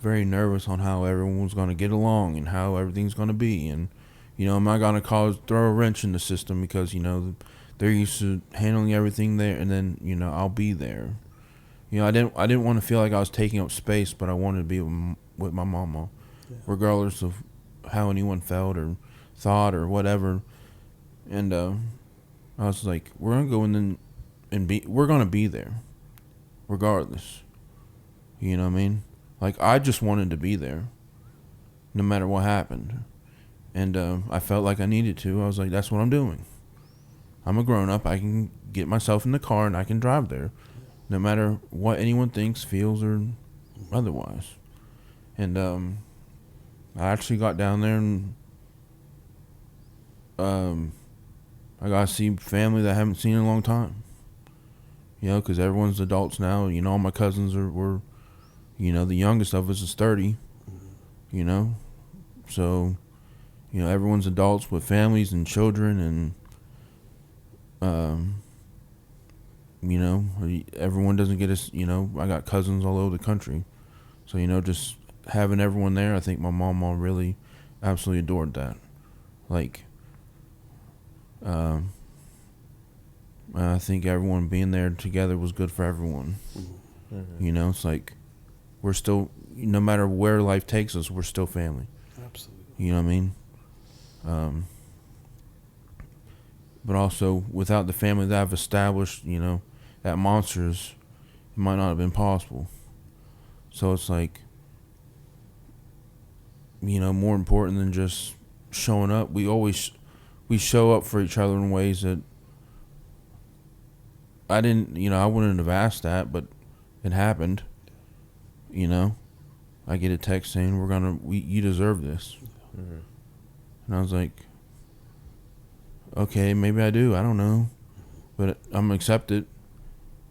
very nervous on how everyone was going to get along and how everything's going to be. And, you know, am I going to throw a wrench in the system because, you know, they're used to handling everything there, and then, you know, I'll be there. You know, I didn't want to feel like I was taking up space, but I wanted to be with my mama, regardless of how anyone felt or thought or whatever. And I was like, we're gonna go in we're gonna be there, regardless. You know what I mean? Like, I just wanted to be there, no matter what happened. And I felt like I needed to. I was like, that's what I'm doing. I'm a grown up. I can get myself in the car and I can drive there, no matter what anyone thinks, feels, or otherwise. And I actually got down there and I got to see family that I haven't seen in a long time. You know, because everyone's adults now. You know, all my cousins were, you know, the youngest of us is 30. You know, so, you know, everyone's adults with families and children, and you know, everyone doesn't get us. You know, I got cousins all over the country, so, you know, just having everyone there, I think my mom really absolutely adored that. Like, I think everyone being there together was good for everyone. Mm-hmm. You know, it's like we're still, no matter where life takes us, we're still family. Absolutely. You know what I mean? But also, without the family that I've established, you know, at Monsters, it might not have been possible. So it's like, you know, more important than just showing up. We show up for each other in ways that I wouldn't have asked that, but it happened. You know, I get a text saying you deserve this. Mm-hmm. And I was like, okay, maybe I do. I don't know, but I'm gonna accept it,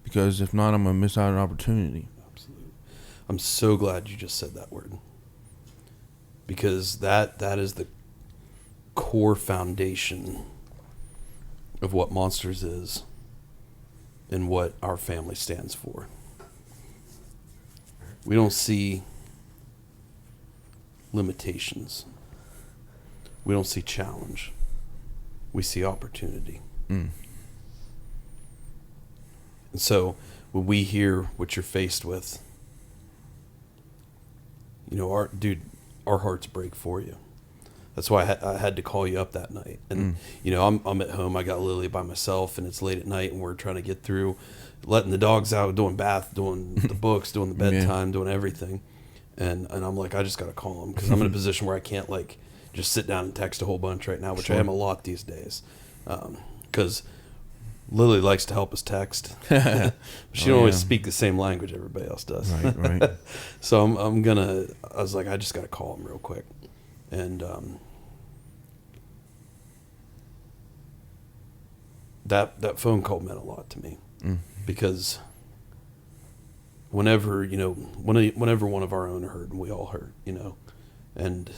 because if not, I'm gonna miss out on an opportunity. Absolutely. I'm so glad you just said that word, because that is the core foundation of what Monsters is and what our family stands for. We don't see limitations. We don't see challenge. We see opportunity. Mm. And so when we hear what you're faced with, you know, our hearts break for you. That's why I had to call you up that night. And, you know, I'm at home. I got Lily by myself, and it's late at night, and we're trying to get through letting the dogs out, doing bath, doing the books, doing the bedtime, doing everything. And I'm like, I just got to call him, because I'm in a position where I can't, like, just sit down and text a whole bunch right now, which I am a lot these days. Because Lily likes to help us text. She don't always speak the same language everybody else does. Right. So I was like, I just got to call him real quick. And that phone call meant a lot to me, because whenever one of our own hurt, and we all hurt, you know, and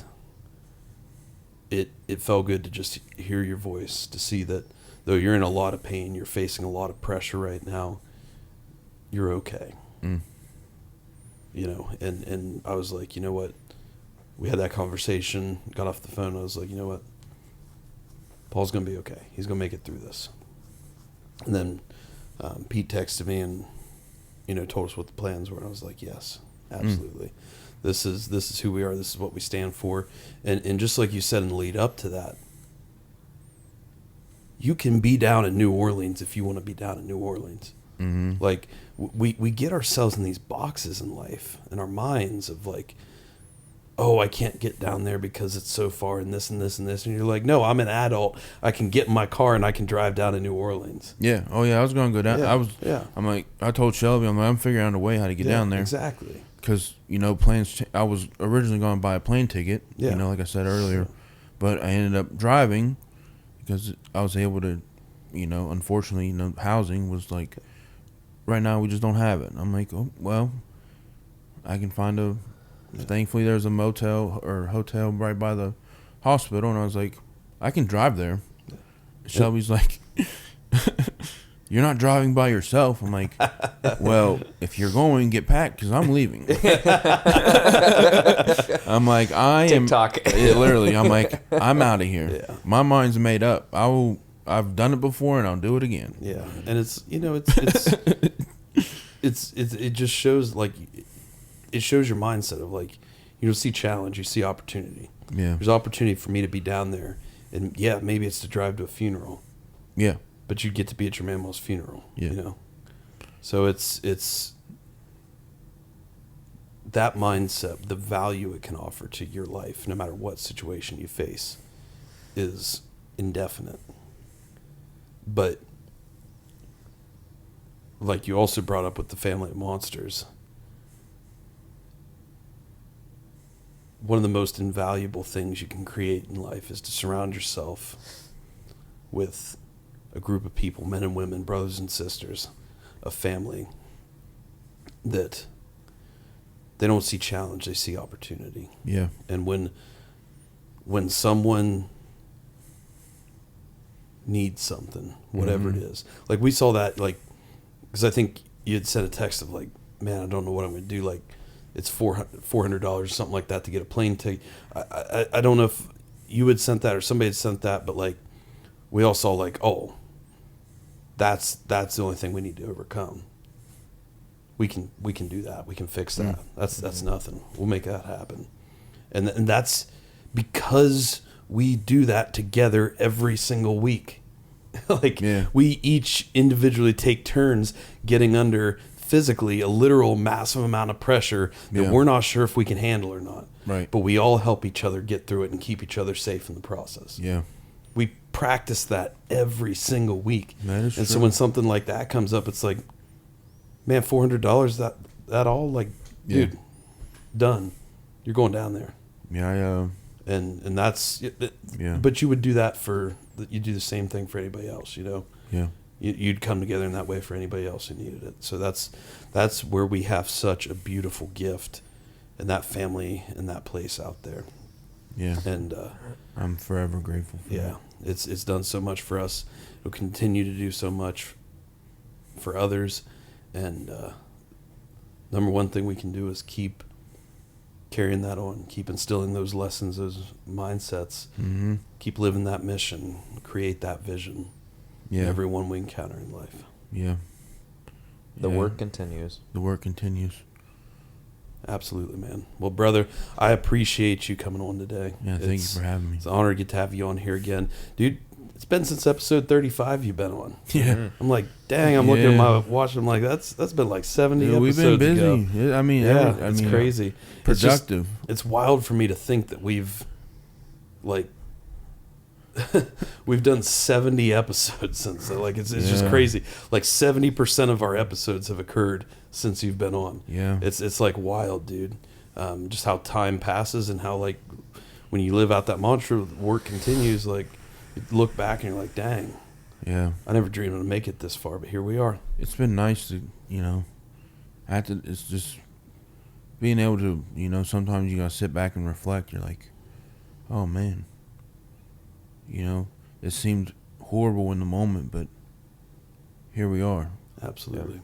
it felt good to just hear your voice, to see that though you're in a lot of pain, you're facing a lot of pressure right now, you're okay. You know, and I was like, you know what? We had that conversation, got off the phone. I was like, you know what? Paul's going to be okay. He's going to make it through this. And then Pete texted me and, you know, told us what the plans were. And I was like, yes, absolutely. This is who we are. This is what we stand for. And just like you said in the lead up to that, you can be down in New Orleans if you want to be down in New Orleans. Like, we get ourselves in these boxes in life, in our minds of like, oh, I can't get down there because it's so far and this and this and this. And you're like, no, I'm an adult. I can get in my car and I can drive down to New Orleans. Yeah. Oh, yeah. I was going to go down. Yeah. I'm like, I told Shelby, I'm figuring out a way how to get down there. Exactly. Because, you know, I was originally going to buy a plane ticket, you know, like I said earlier. But I ended up driving because I was able to, you know, unfortunately, you know, housing was like, right now we just don't have it. I'm like, oh, well, I can find a... Thankfully, there's a motel or hotel right by the hospital, and I was like, I can drive there. Shelby's like, you're not driving by yourself. I'm like, well, if you're going, get packed because I'm leaving. I'm like, TikTok. Literally, I'm like, I'm out of here. Yeah. My mind's made up. I've done it before, and I'll do it again. Yeah, and it's, you know, it just shows, like, it shows your mindset of, like, you don't see challenge, you see opportunity. Yeah. There's opportunity for me to be down there, and yeah, maybe it's to drive to a funeral. Yeah. But you get to be at your mamma's funeral. Yeah. You know, so it's that mindset, the value it can offer to your life, no matter what situation you face, is indefinite. But like you also brought up with the family of monsters, one of the most invaluable things you can create in life is to surround yourself with a group of people, men and women, brothers and sisters, a family that they don't see challenge, they see opportunity. Yeah. And when someone needs something, whatever it is, like we saw that, like, because I think you had sent a text of like, man, I don't know what I'm going to do. Like, it's $400 or something like that to get a plane ticket. I don't know if you had sent that or somebody had sent that, but like we all saw like, oh, that's the only thing we need to overcome. We can do that. We can fix that. That's nothing. We'll make that happen. And that's because we do that together every single week. Like, we each individually take turns getting under physically a literal massive amount of pressure that we're not sure if we can handle or not. Right. But we all help each other get through it and keep each other safe in the process. Yeah. We practice that every single week. That is and true. So when something like that comes up, it's like, man, $400, that all? Like, dude, done. You're going down there. Yeah. And that's, but you would do that you do the same thing for anybody else, you know? Yeah. You'd come together in that way for anybody else who needed it. So that's where we have such a beautiful gift, and that family and that place out there. Yeah. And I'm forever grateful for that. It's done so much for us. It'll continue to do so much for others. And number one thing we can do is keep carrying that on, keep instilling those lessons, those mindsets, keep living that mission, create that vision. Yeah. Everyone we encounter in life. Yeah. The work continues. The work continues. Absolutely, man. Well, brother, I appreciate you coming on today. Yeah, thank you for having me. It's an honor to get to have you on here again. Dude, it's been since episode 35 you've been on. Yeah. I'm like, dang, I'm looking at my watch. I'm like, that's been like 70 episodes we've been busy. ago. I mean, it's crazy. Productive. It's wild for me to think that we've, like, we've done 70 episodes since then. Like, it's just crazy. Like 70% of our episodes have occurred since you've been on. Yeah. It's like wild, dude. Just how time passes and how, like, when you live out that mantra, work continues, like, you look back and you're like, dang. Yeah. I never dreamed I'd make it this far, but here we are. It's been nice to, it's just being able to, sometimes you gotta sit back and reflect. You're like, oh man, it seemed horrible in the moment, but here we are. Absolutely.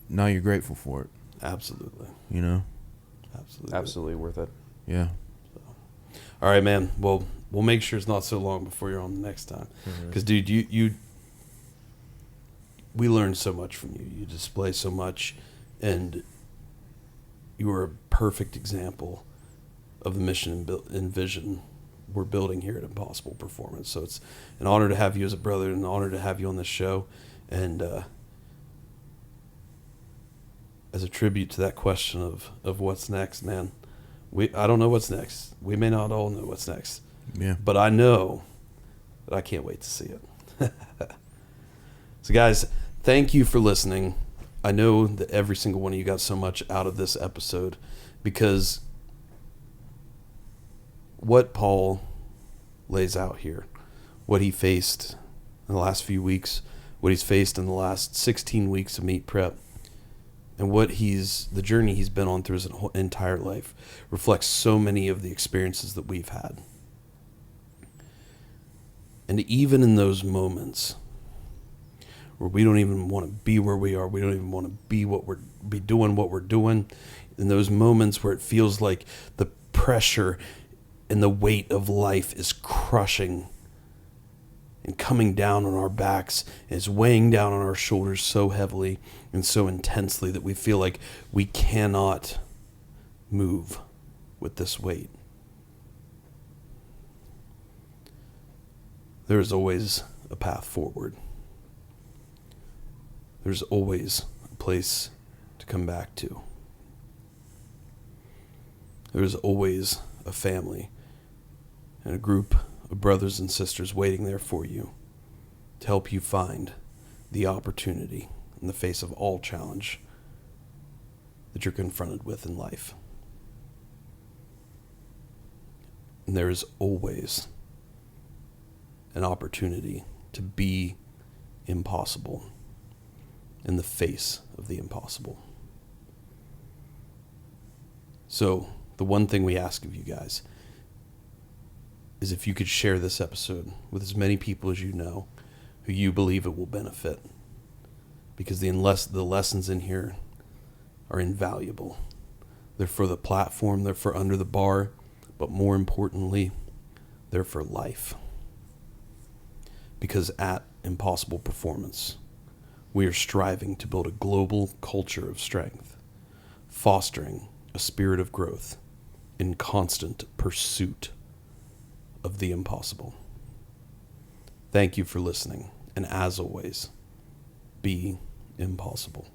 Now you're grateful for it. Absolutely. You know? Absolutely. Absolutely worth it. Yeah. All right, man. Well, we'll make sure it's not so long before you're on the next time. Because, dude, we learned so much from you. You display so much, and you are a perfect example of the mission and vision we're building here at Impossible Performance. So it's an honor to have you as a brother, and an honor to have you on this show. And as a tribute to that question of what's next, man, I don't know what's next. We may not all know what's next. Yeah. But I know that I can't wait to see it. So, guys, thank you for listening. I know that every single one of you got so much out of this episode, because what Paul lays out here, what he faced in the last few weeks, what he's faced in the last 16 weeks of meet prep, and the journey he's been on through his entire life, reflects so many of the experiences that we've had. And even in those moments where we don't even want to be where we are, we don't even want to be doing what we're doing, in those moments where it feels like the pressure and the weight of life is crushing and coming down on our backs, and is weighing down on our shoulders so heavily and so intensely that we feel like we cannot move with this weight. There is always a path forward. There's always a place to come back to. There's always a family and a group of brothers and sisters waiting there for you to help you find the opportunity in the face of all challenge that you're confronted with in life. And there is always an opportunity to be impossible in the face of the impossible. So, the one thing we ask of you guys is if you could share this episode with as many people as you know who you believe it will benefit. Because the lessons in here are invaluable. They're for the platform, they're for under the bar, but more importantly, they're for life. Because at Impossible Performance, we are striving to build a global culture of strength, fostering a spirit of growth in constant pursuit of the impossible. Thank you for listening, and as always, be impossible.